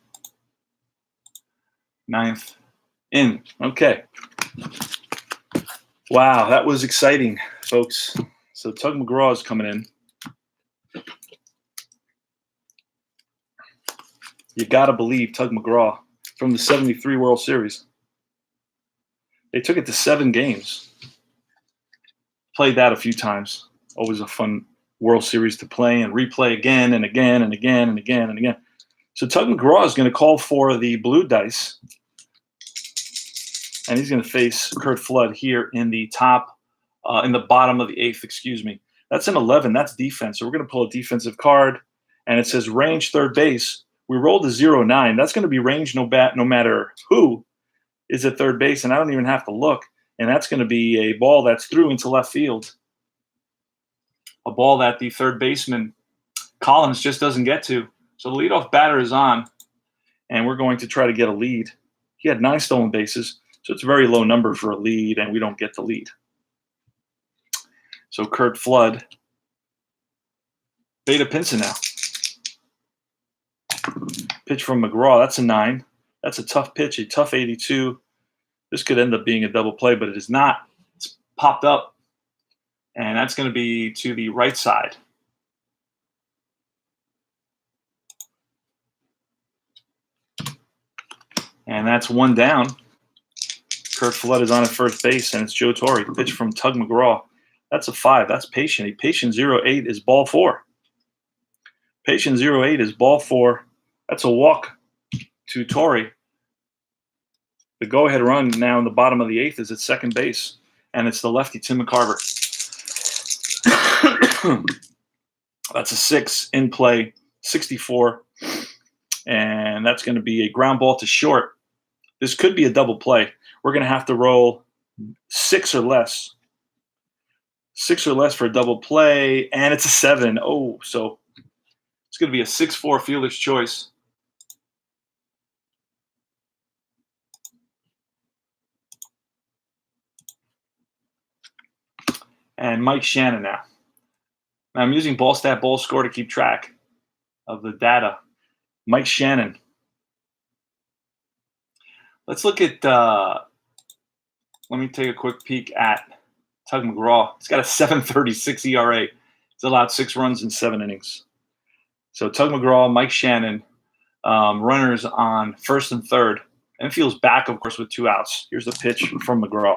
9th in. Okay. Wow, that was exciting, folks. So Tug McGraw is coming in. You got to believe Tug McGraw from the 73 World Series. They took it to 7 games. Played that a few times. Always a fun World Series to play and replay again and again and again and again and again. So Tug McGraw is going to call for the blue dice. And he's going to face Curt Flood here in the bottom of the 8th, excuse me. That's an 11. That's defense. So we're going to pull a defensive card. And it says range third base. We rolled a 0-9. That's going to be range no matter who is at third base. And I don't even have to look. And that's going to be a ball that's through into left field. A ball that the third baseman, Collins, just doesn't get to. So the leadoff batter is on. And we're going to try to get a lead. He had 9 stolen bases. So it's a very low number for a lead, and we don't get the lead. So Curt Flood, Beta Pinson now. Pitch from McGraw, that's a 9. That's a tough pitch, a tough 82. This could end up being a double play, but it is not. It's popped up, and that's going to be to the right side. And that's 1 down. Curt Flood is on at first base, and it's Joe Torre. Pitch from Tug McGraw. That's a 5. That's patient. A patient 0-8 is ball 4. Patient 0-8 is ball 4. That's a walk to Torre. The go-ahead run now in the bottom of the 8th is at second base, and it's the lefty, Tim McCarver. That's a 6 in play, 64, and that's going to be a ground ball to short. This could be a double play. We're going to have to roll 6 or less. 6 or less for a double play, and it's a 7. Oh, so it's going to be a 6-4 fielder's choice. And Mike Shannon now. Now I'm using ball stat, ball score to keep track of the data. Mike Shannon. Let's look at, let me take a quick peek at Tug McGraw. He's got a 7.36 ERA. He's allowed 6 runs in 7 innings. So Tug McGraw, Mike Shannon, runners on first and third. Infield's back, of course, with 2 outs. Here's the pitch from McGraw.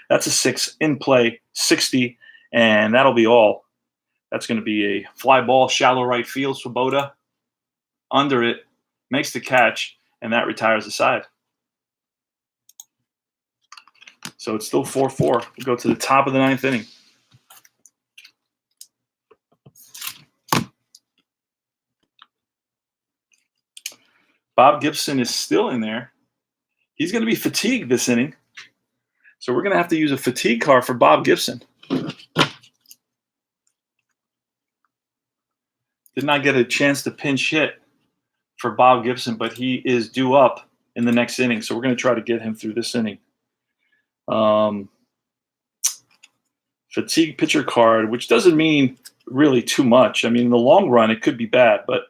That's a 6 in play, 60, and that'll be all. That's going to be a fly ball, shallow right field. Swoboda under it, makes the catch, and that retires the side. So it's still 4-4. We go to the top of the 9th inning. Bob Gibson is still in there. He's going to be fatigued this inning. So we're going to have to use a fatigue card for Bob Gibson. Did not get a chance to pinch hit for Bob Gibson, but he is due up in the next inning, so we're going to try to get him through this inning. Fatigue pitcher card, which doesn't mean really too much. I mean, in the long run, it could be bad, but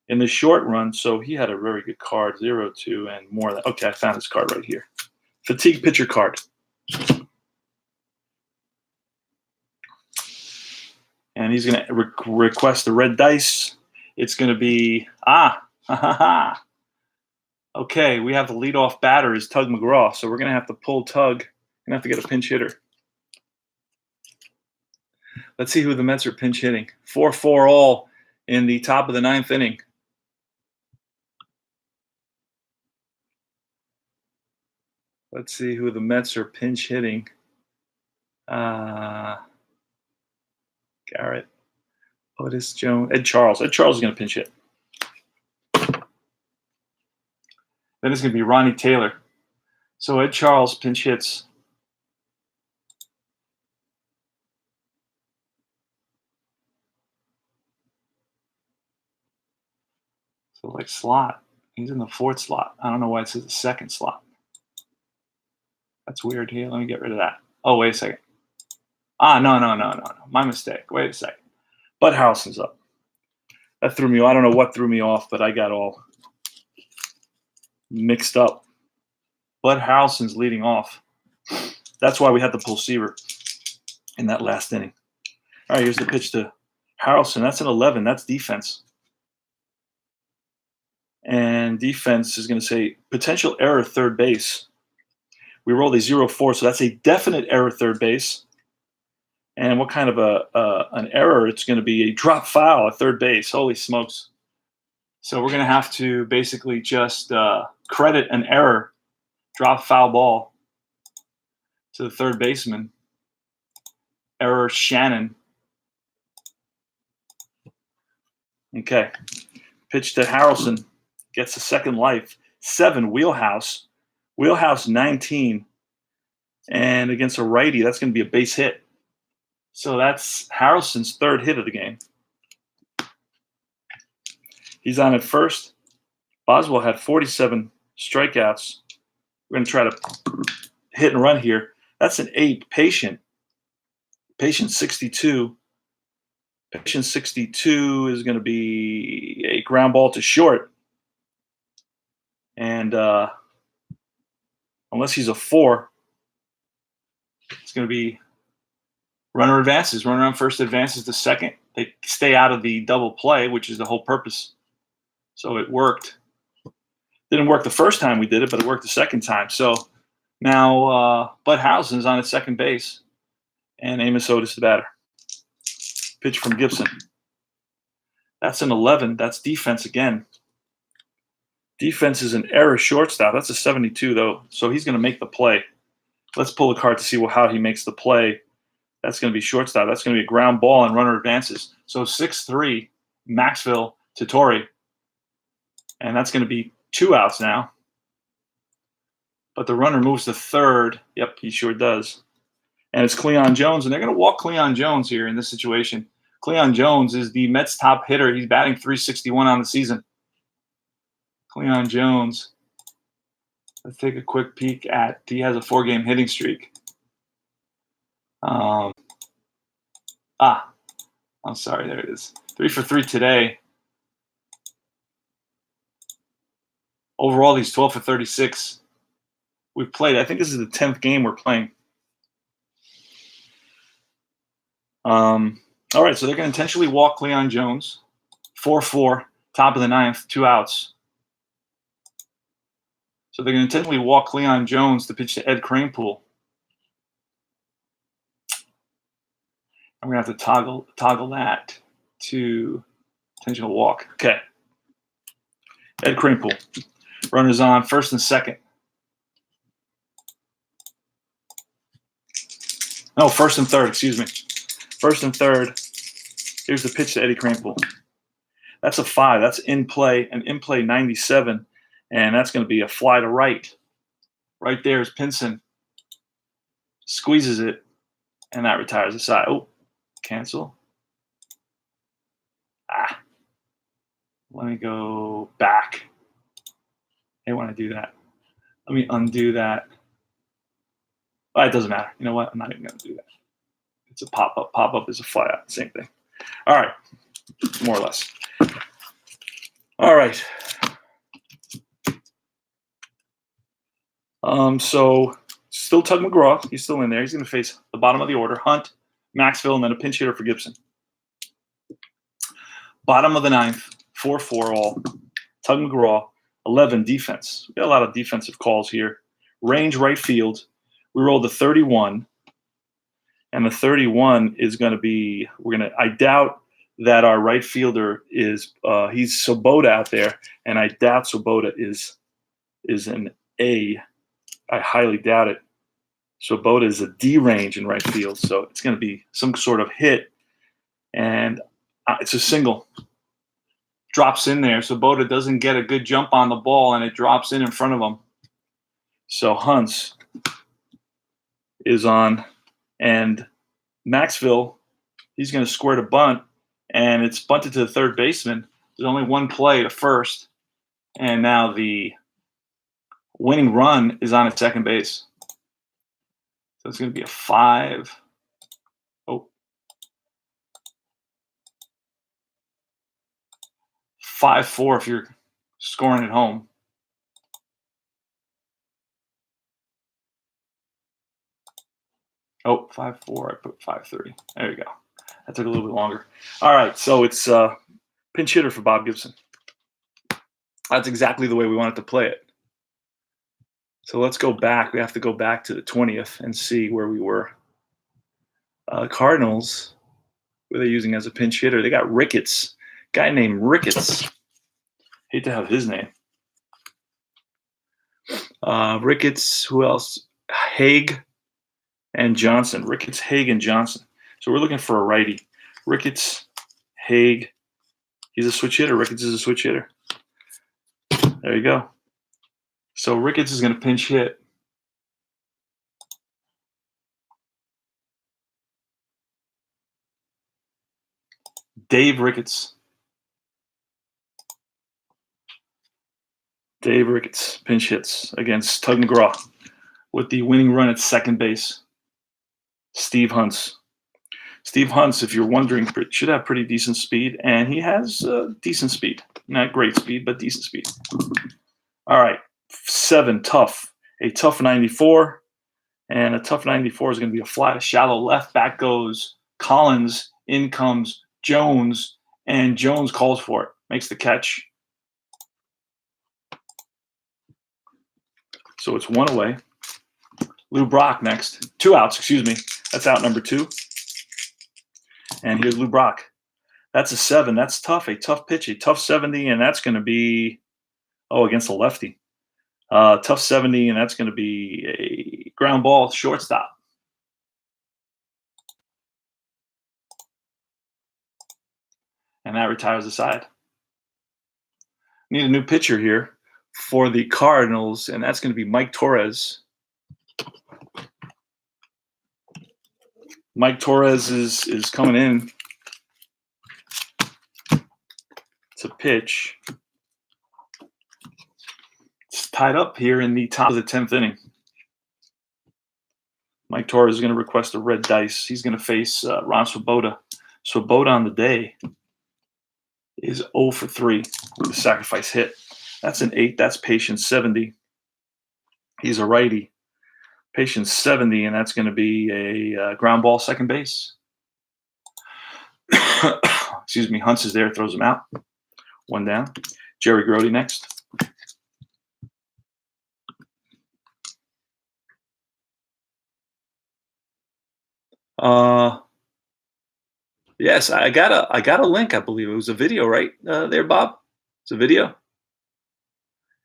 in the short run, so he had a very good card, 0-2, and more than. Okay, I found his card right here. Fatigue pitcher card. And he's going to request the red dice. It's going to be, okay, we have the leadoff batter is Tug McGraw, so we're going to have to pull Tug and have to get a pinch hitter. Let's see who the Mets are pinch hitting. 4-4 all in the top of the 9th inning. Let's see who the Mets are pinch hitting. Garrett, Otis Jones, Ed Charles. Ed Charles is going to pinch hit. Then it's going to be Ronnie Taylor. So Ed Charles pinch hits. So like slot. He's in the 4th slot. I don't know why it says the 2nd slot. That's weird here. Let me get rid of that. Oh, wait a second. No. My mistake. Wait a second. Bud Harrelson's up. That threw me. I don't know what threw me off, but I got all mixed up. Bud Harrelson's leading off. That's why we had to pull Seaver in that last inning. All right, here's the pitch to Harrelson. That's an 11. That's defense. And defense is going to say potential error third base. We rolled a 0-4, so that's a definite error third base. And what kind of an error? It's going to be a drop foul at third base. Holy smokes. So we're going to have to basically just credit an error, drop foul ball to the third baseman. Error Shannon. Okay. Pitch to Harrelson. Gets a second life. 7, wheelhouse. Wheelhouse 19. And against a righty, that's going to be a base hit. So that's Harrelson's 3rd hit of the game. He's on at first. Boswell had 47 strikeouts. We're going to try to hit and run here. That's an 8. Patient 62. Patient 62 is going to be a ground ball to short. And unless he's a 4, it's going to be runner advances. Runner on first advances to second. They stay out of the double play, which is the whole purpose. So it worked. Didn't work the first time we did it, but it worked the second time. So now Bud Harrelson's on at second base, and Amos Otis the batter. Pitch from Gibson. That's an 11. That's defense again. Defense is an error shortstop. That's a 72, though, so he's going to make the play. Let's pull the card to see how he makes the play. That's going to be shortstop. That's going to be a ground ball and runner advances. So 6-3, Maxville to Torrey. And that's going to be 2 outs now. But the runner moves to third. Yep, he sure does. And it's Cleon Jones, and they're going to walk Cleon Jones here in this situation. Cleon Jones is the Mets' top hitter. He's batting .361 on the season. Cleon Jones. Let's take a quick peek at. He has a 4-game hitting streak. I'm sorry. There it is. 3 for 3 today. Overall, he's 12 for 36. We've played. I think this is the 10th game we're playing. All right, so they're going to intentionally walk Cleon Jones. 4-4, top of the 9th, 2 outs. So they're going to intentionally walk Cleon Jones to pitch to Ed Kranepool. I'm going to have to toggle that to intentional walk. Okay. Ed Kranepool. Runners on first and second. No, first and third, excuse me. First and third. Here's the pitch to Eddie Kranepool. That's a 5. That's in play, an in play 97. And that's going to be a fly to right. Right there is Pinson. Squeezes it, and that retires the side. Oh, cancel. Let me go back. Hey, when I do that, let me undo that. Oh, it doesn't matter. You know what? I'm not even going to do that. It's a pop-up. Pop-up is a fly-out. Same thing. All right. More or less. All right. So still Tug McGraw. He's still in there. He's going to face the bottom of the order. Hunt, Maxville, and then a pinch hitter for Gibson. Bottom of the ninth, 4-4 all. Tug McGraw, 11 defense. We got a lot of defensive calls here. Range right field. We rolled a 31. And the 31 is going to be, I doubt that our right fielder is, he's Sobota out there. And I doubt Sobota is an A. I highly doubt it. Sobota is a D range in right field. So it's going to be some sort of hit. And it's a single. Drops in there. Sobota doesn't get a good jump on the ball, and it drops in front of him. So Hunts is on, and Maxville, he's going to squirt a bunt, and it's bunted to the third baseman. There's only one play to first, and now the winning run is on at second base. So it's going to be a 5. 5-4 if you're scoring at home. Oh, 5-4. I put 5-3. There you go. That took a little bit longer. All right, so it's pinch hitter for Bob Gibson. That's exactly the way we wanted to play it. So let's go back. We have to go back to the 20th and see where we were. Cardinals, who are they using as a pinch hitter? They got Ricketts. Guy named Ricketts. Hate to have his name. Ricketts, who else? Haig and Johnson. Ricketts, Haig, and Johnson. So we're looking for a righty. Ricketts, Haig. He's a switch hitter. Ricketts is a switch hitter. There you go. So Ricketts is going to pinch hit. Dave Ricketts. Dave Ricketts pinch hits against Tug McGraw with the winning run at second base. Steve Hunts. Steve Hunts, if you're wondering, should have pretty decent speed, and he has decent speed. Not great speed, but decent speed. All right, 7, tough. A tough 94, and a tough 94 is going to be a fly to shallow left. Back goes Collins. In comes Jones, and Jones calls for it. Makes the catch. So it's 1 away. Lou Brock next. 2 outs, excuse me. That's out number 2. And here's Lou Brock. That's a 7. That's tough. A tough pitch, a tough 70, and that's going to be, against a lefty. Tough 70, and that's going to be a ground ball shortstop. And that retires the side. Need a new pitcher here for the Cardinals, and that's going to be Mike Torres. Mike Torres is coming in to pitch. It's tied up here in the top of the 10th inning. Mike Torres is going to request a red dice. He's going to face Ron Swoboda. Swoboda on the day is 0 for 3 with a sacrifice hit. That's an 8. That's Patience 70. He's a righty. Patience 70, and that's going to be a ground ball second base. Excuse me. Hunts is there, throws him out. 1 down. Jerry Grody next. Yes, I got a link. I believe it was a video, right there, Bob. It's a video.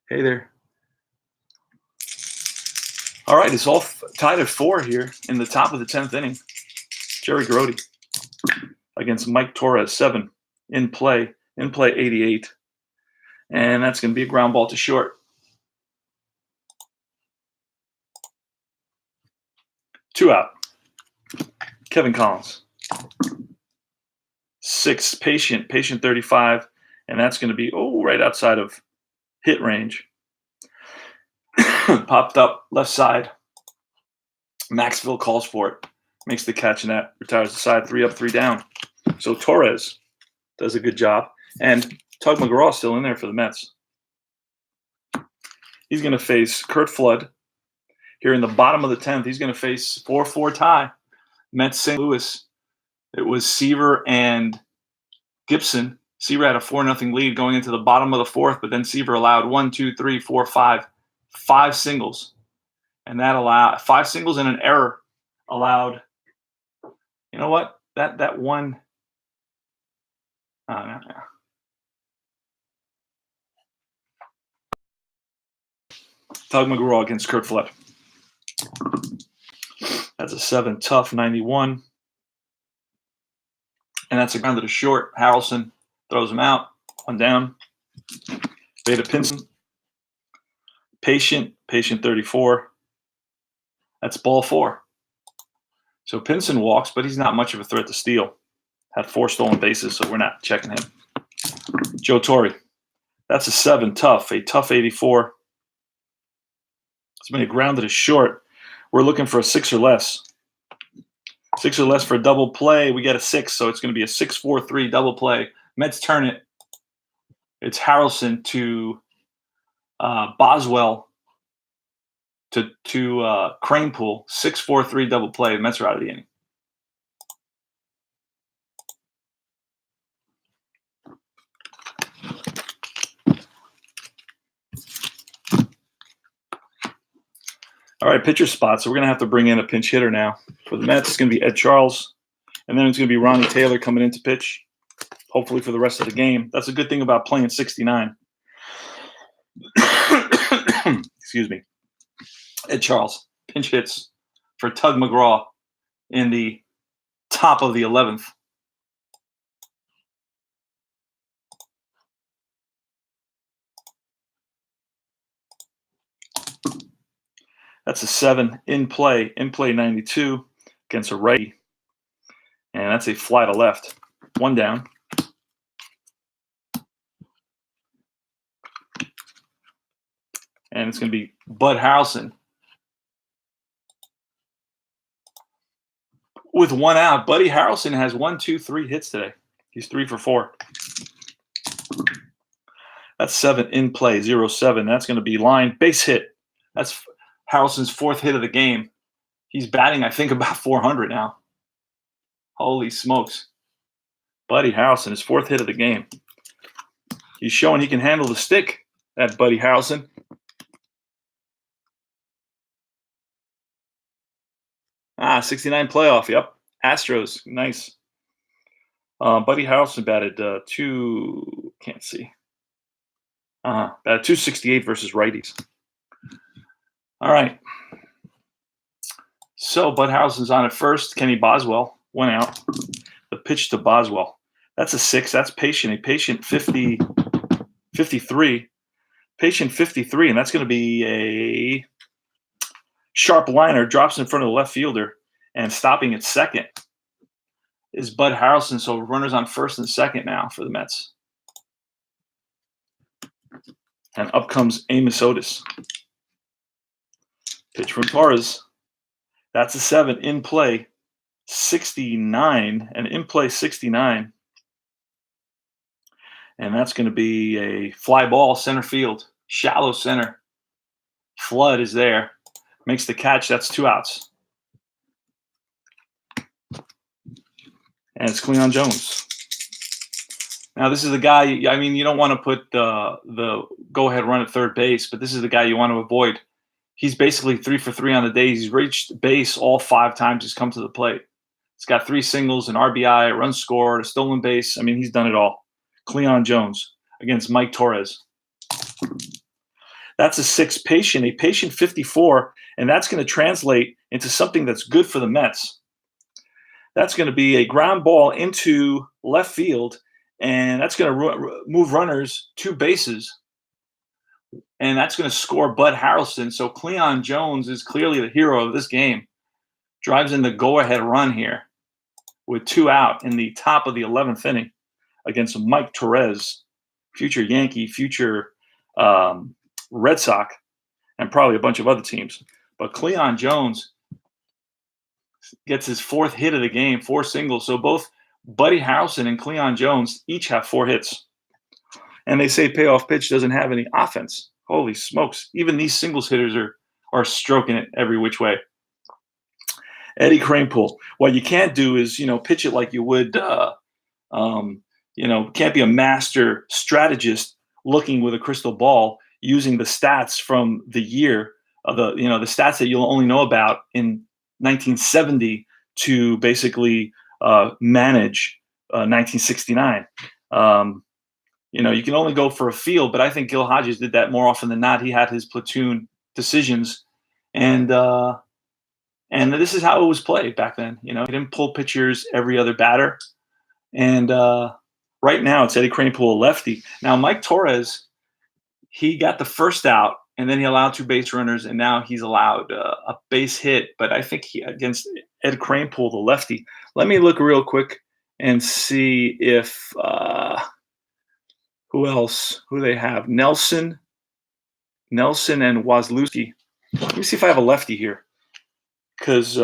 Hey there. All right, it's all tied at 4 here in the top of the 10th inning. Jerry Grody against Mike Torres, 7 in play 88, and that's going to be a ground ball to short. 2 out. Kevin Collins. 6, Patient 35, and that's going to be right outside of hit range. Popped up left side. Maxville calls for it, makes the catch, and that retires the side. 3 up, 3 down. So Torres does a good job, and Tug McGraw still in there for the Mets. He's going to face Kurt Flood here in the bottom of the 10th. He's going to face 4-4 tie. Mets St. Louis. It was Seaver and Gibson. Seaver had a 4-0 lead going into the bottom of the 4th, but then Seaver allowed 1, 2, 3, 4, 5 singles. And that allowed 5 singles and an error allowed. You know what? That one. No. Tug McGraw against Kurt Flood. That's a 7 tough 91. And that's a ground to the short. Harrelson throws him out. 1 down. Beta Pinson. Patient 34. That's ball 4. So Pinson walks, but he's not much of a threat to steal. Had 4 stolen bases, so we're not checking him. Joe Torre. That's a 7 tough. A tough 84. It's been a ground to the short. We're looking for a 6 or less. 6 or less for a double play. We get a 6, so it's going to be a 6-4-3 double play. Mets turn it. It's Harrelson to Boswell to Cranepool. 6-4-3 double play. The Mets are out of the inning. All right, pitcher spot. So we're going to have to bring in a pinch hitter now. For the Mets, it's going to be Ed Charles. And then it's going to be Ronnie Taylor coming in to pitch, hopefully for the rest of the game. That's a good thing about playing 69. Excuse me. Ed Charles, pinch hits for Tug McGraw in the top of the 11th. That's a 7 in play 92 against a righty. And that's a fly to left. 1 down. And it's going to be Bud Harrelson with 1 out. Buddy Harrelson has 1, 2, 3 hits today. He's 3 for 4. That's 7 in play 0-7. That's going to be line base hit. That's Harrelson's 4th hit of the game. He's batting, I think, about 400 now. Holy smokes. Buddy Harrelson, his 4th hit of the game. He's showing he can handle the stick, that Buddy Harrelson. Ah, 69 playoff, yep. Astros, nice. Buddy Harrelson batted can't see. Batted 268 versus righties. All right. So Bud Harrelson's on at first. Kenny Boswell went out. The pitch to Boswell. That's a 6. That's patient. A patient 53. Patient 53, and that's going to be a sharp liner. Drops in front of the left fielder, and stopping at second is Bud Harrelson. So runners on first and second now for the Mets. And up comes Amos Otis. Pitch from Torres. That's a 7 in play 69. And in play 69. And that's going to be a fly ball center field. Shallow center. Flood is there. Makes the catch. That's 2 outs. And it's Cleon Jones. Now, this is the guy, I mean, you don't want to put the go-ahead run at third base, but this is the guy you want to avoid. He's basically 3 for 3 on the day. He's reached base all 5 times he's come to the plate. He's got 3 singles, an RBI, a run scored, a stolen base. I mean, he's done it all. Cleon Jones against Mike Torres. That's a 6 patient, a patient 54, and that's going to translate into something that's good for the Mets. That's going to be a ground ball into left field, and that's going to move runners 2 bases. And that's going to score Bud Harrelson. So Cleon Jones is clearly the hero of this game. Drives in the go-ahead run here with 2 out in the top of the 11th inning against Mike Torres. future Yankee, future Red Sox, and probably a bunch of other teams. But Cleon Jones gets his 4th hit of the game, 4 singles. So both Buddy Harrelson and Cleon Jones each have 4 hits. And they say Payoff pitch doesn't have any offense. Holy smokes. Even these singles hitters are stroking it every which way. Eddie Kranepool. What you can't do is, pitch it like you would, can't be a master strategist looking with a crystal ball using the stats from the year of the stats that you'll only know about in 1970 to basically manage 1969. You can only go for a feel, but I think Gil Hodges did that more often than not. He had his platoon decisions, and this is how it was played back then. He didn't pull pitchers every other batter, and right now it's Eddie Kranepool, lefty. Now Mike Torres, he got the first out, and then he allowed 2 base runners, and now he's allowed a base hit. But I think against Ed Kranepool, the lefty. Let me look real quick and see if who they have. Nelson and Wazlewski. Let me see if I have a lefty here, because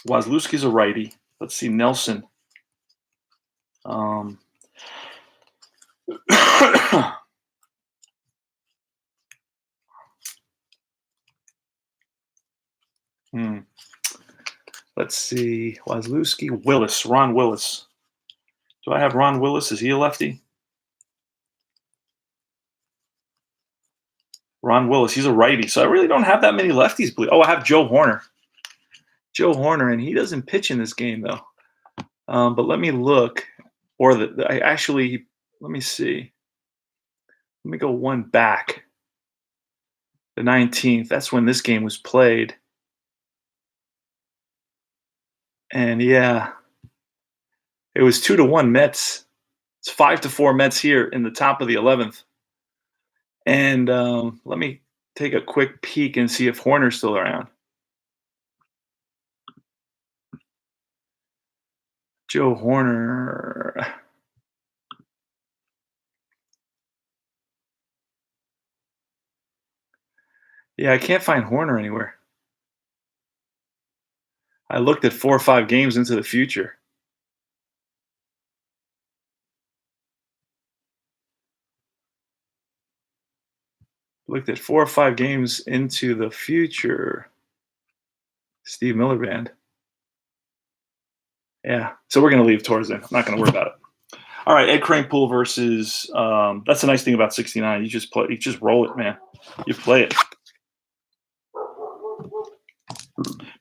Wazlewski's a righty. Let's see, Nelson. Let's see, Wazlewski, Ron Willis. Do I have Ron Willis? Is he a lefty? Ron Willis, he's a righty. So I really don't have that many lefties. Oh, I have Joe Horner. And he doesn't pitch in this game, though. But let me look. Let me see. Let me go one back. The 19th. That's when this game was played. And yeah, it was 2-1 Mets. It's 5-4 Mets here in the top of the 11th. And let me take a quick peek and see if Horner's still around. Joe Horner. Yeah, I can't find Horner anywhere. I looked at 4 or 5 games into the future. Looked at 4 or 5 games into the future. Steve Miller Band. Yeah, so we're going to leave Torres in. I'm not going to worry about it. All right, Ed Kranepool versus. That's the nice thing about 69. You just roll it, man. You play it.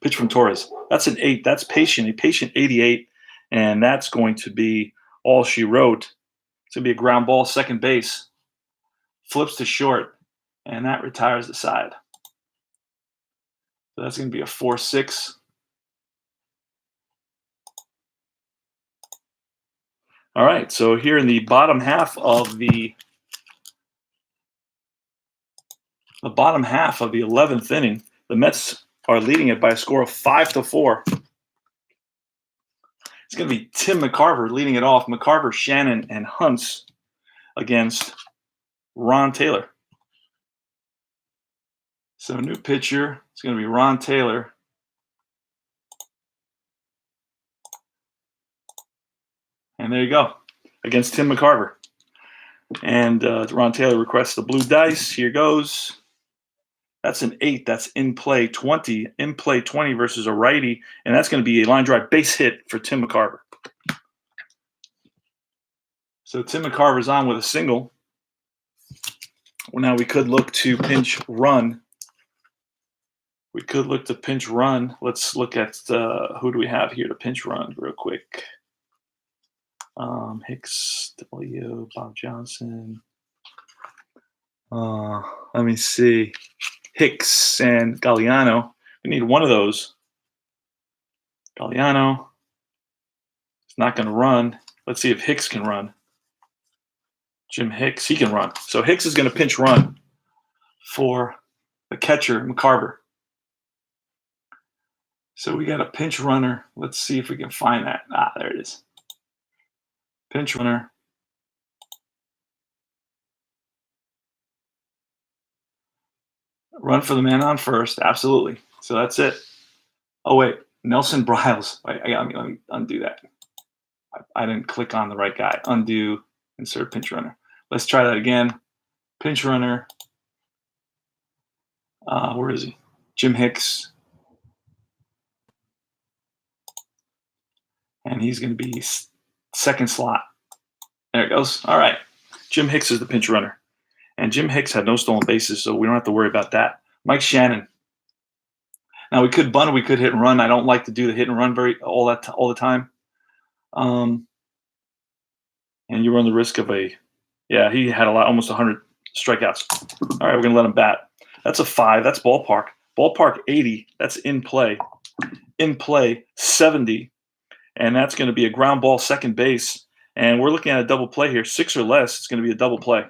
Pitch from Torres. That's an 8. That's patient. A patient 88, and that's going to be all she wrote. It's going to be a ground ball, second base. Flips to short, and that retires the side. So that's going to be a 4-6. All right, so here in the bottom half of the 11th inning, the Mets are leading it by a score of 5-4. It's going to be Tim McCarver leading it off. McCarver, Shannon, and Hunts against Ron Taylor. So new pitcher, it's going to be Ron Taylor. And there you go, against Tim McCarver. And Ron Taylor requests the blue dice. Here goes. That's an 8. That's in play 20. In play 20 versus a righty. And that's going to be a line drive base hit for Tim McCarver. So Tim McCarver's on with a single. Well, now we could look to pinch run. Let's look at who do we have here to pinch run real quick. Hicks, W, Bob Johnson. Let me see. Hicks and Galliano. We need one of those. Galliano is not going to run. Let's see if Hicks can run. Jim Hicks, he can run. So Hicks is going to pinch run for the catcher, McCarver. So we got a pinch runner. Let's see if we can find that. There it is. Pinch runner. Run for the man on first. Absolutely. So that's it. Oh, wait. Nelson Briles. Wait, let me undo that. I didn't click on the right guy. Undo, insert pinch runner. Let's try that again. Pinch runner. Where is he? Jim Hicks. And he's going to be second slot. There it goes. All right. Jim Hicks is the pinch runner. And Jim Hicks had no stolen bases, so we don't have to worry about that. Mike Shannon. Now, we could bunt, we could hit and run. I don't like to do the hit and run all the time. And you run the risk of he had almost 100 strikeouts. All right, we're going to let him bat. That's a 5. That's ballpark. Ballpark 80. That's in play. In play 70. And that's going to be a ground ball second base. And we're looking at a double play here. 6 or less, it's going to be a double play.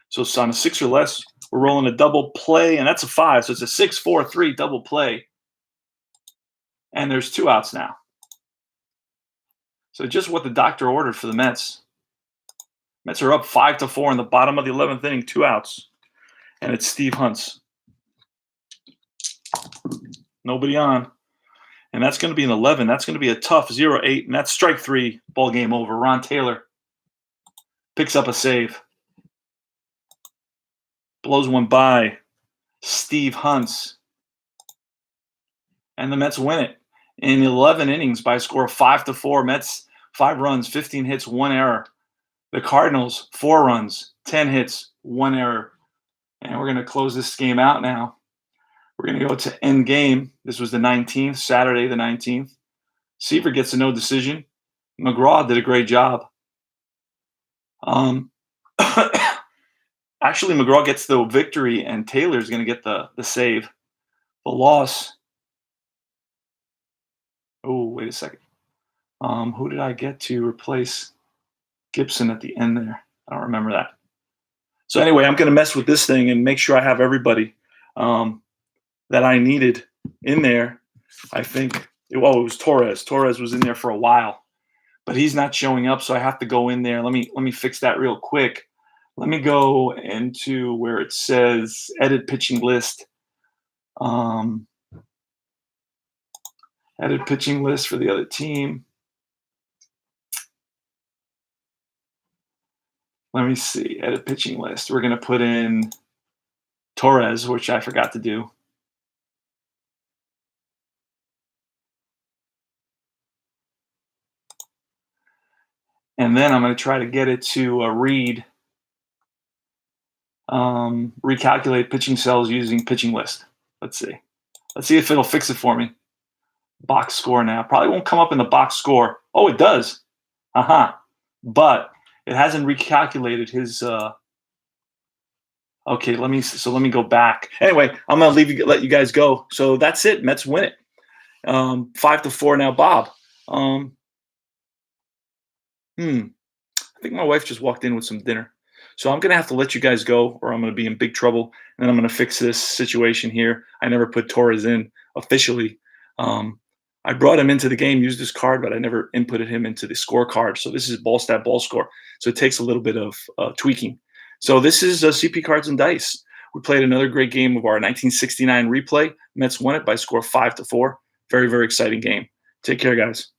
So it's on a 6 or less, we're rolling a double play, and that's a 5. So it's a 6-4-3 double play. And there's 2 outs now. So just what the doctor ordered for the Mets. Mets are up 5-4 in the bottom of the 11th inning, 2 outs. And it's Steve Hunts. Nobody on. And that's going to be an 11. That's going to be a tough 0-8, and that's strike 3, ball game over. Ron Taylor picks up a save. Blows one by Steve Hunts. And the Mets win it in 11 innings by a score of 5-4. Mets, 5 runs, 15 hits, 1 error. The Cardinals, 4 runs, 10 hits, 1 error. And we're going to close this game out now. We're going to go to end game. This was the 19th, Saturday the 19th. Seaver gets a no decision. McGraw did a great job. Actually, McGraw gets the victory, and Taylor's going to get the save. The loss. Oh, wait a second. Who did I get to replace Gibson at the end there? I don't remember that. So anyway, I'm going to mess with this thing and make sure I have everybody that I needed in there. I think, it was Torres. Torres was in there for a while, but he's not showing up, so I have to go in there. Let me fix that real quick. Let me go into where it says edit pitching list. Edit pitching list for the other team. Let me see. Edit pitching list. We're going to put in Torres, which I forgot to do. And then I'm going to try to get it to read. Recalculate pitching cells using pitching list. Let's see. Let's see if it'll fix it for me. Box score now. Probably won't come up in the box score. Oh, it does. But it hasn't recalculated his. Okay, let me go back. Anyway, I'm gonna let you guys go. So that's it. Mets win it. 5-4 now. Bob. I think my wife just walked in with some dinner. So I'm going to have to let you guys go, or I'm going to be in big trouble, and then I'm going to fix this situation here. I never put Torres in officially. I brought him into the game, used his card, but I never inputted him into the scorecard. So this is ball stat, ball score. So it takes a little bit of tweaking. So this is CP Cards and Dice. We played another great game of our 1969 replay. Mets won it by a score of 5-4. Very, very exciting game. Take care, guys.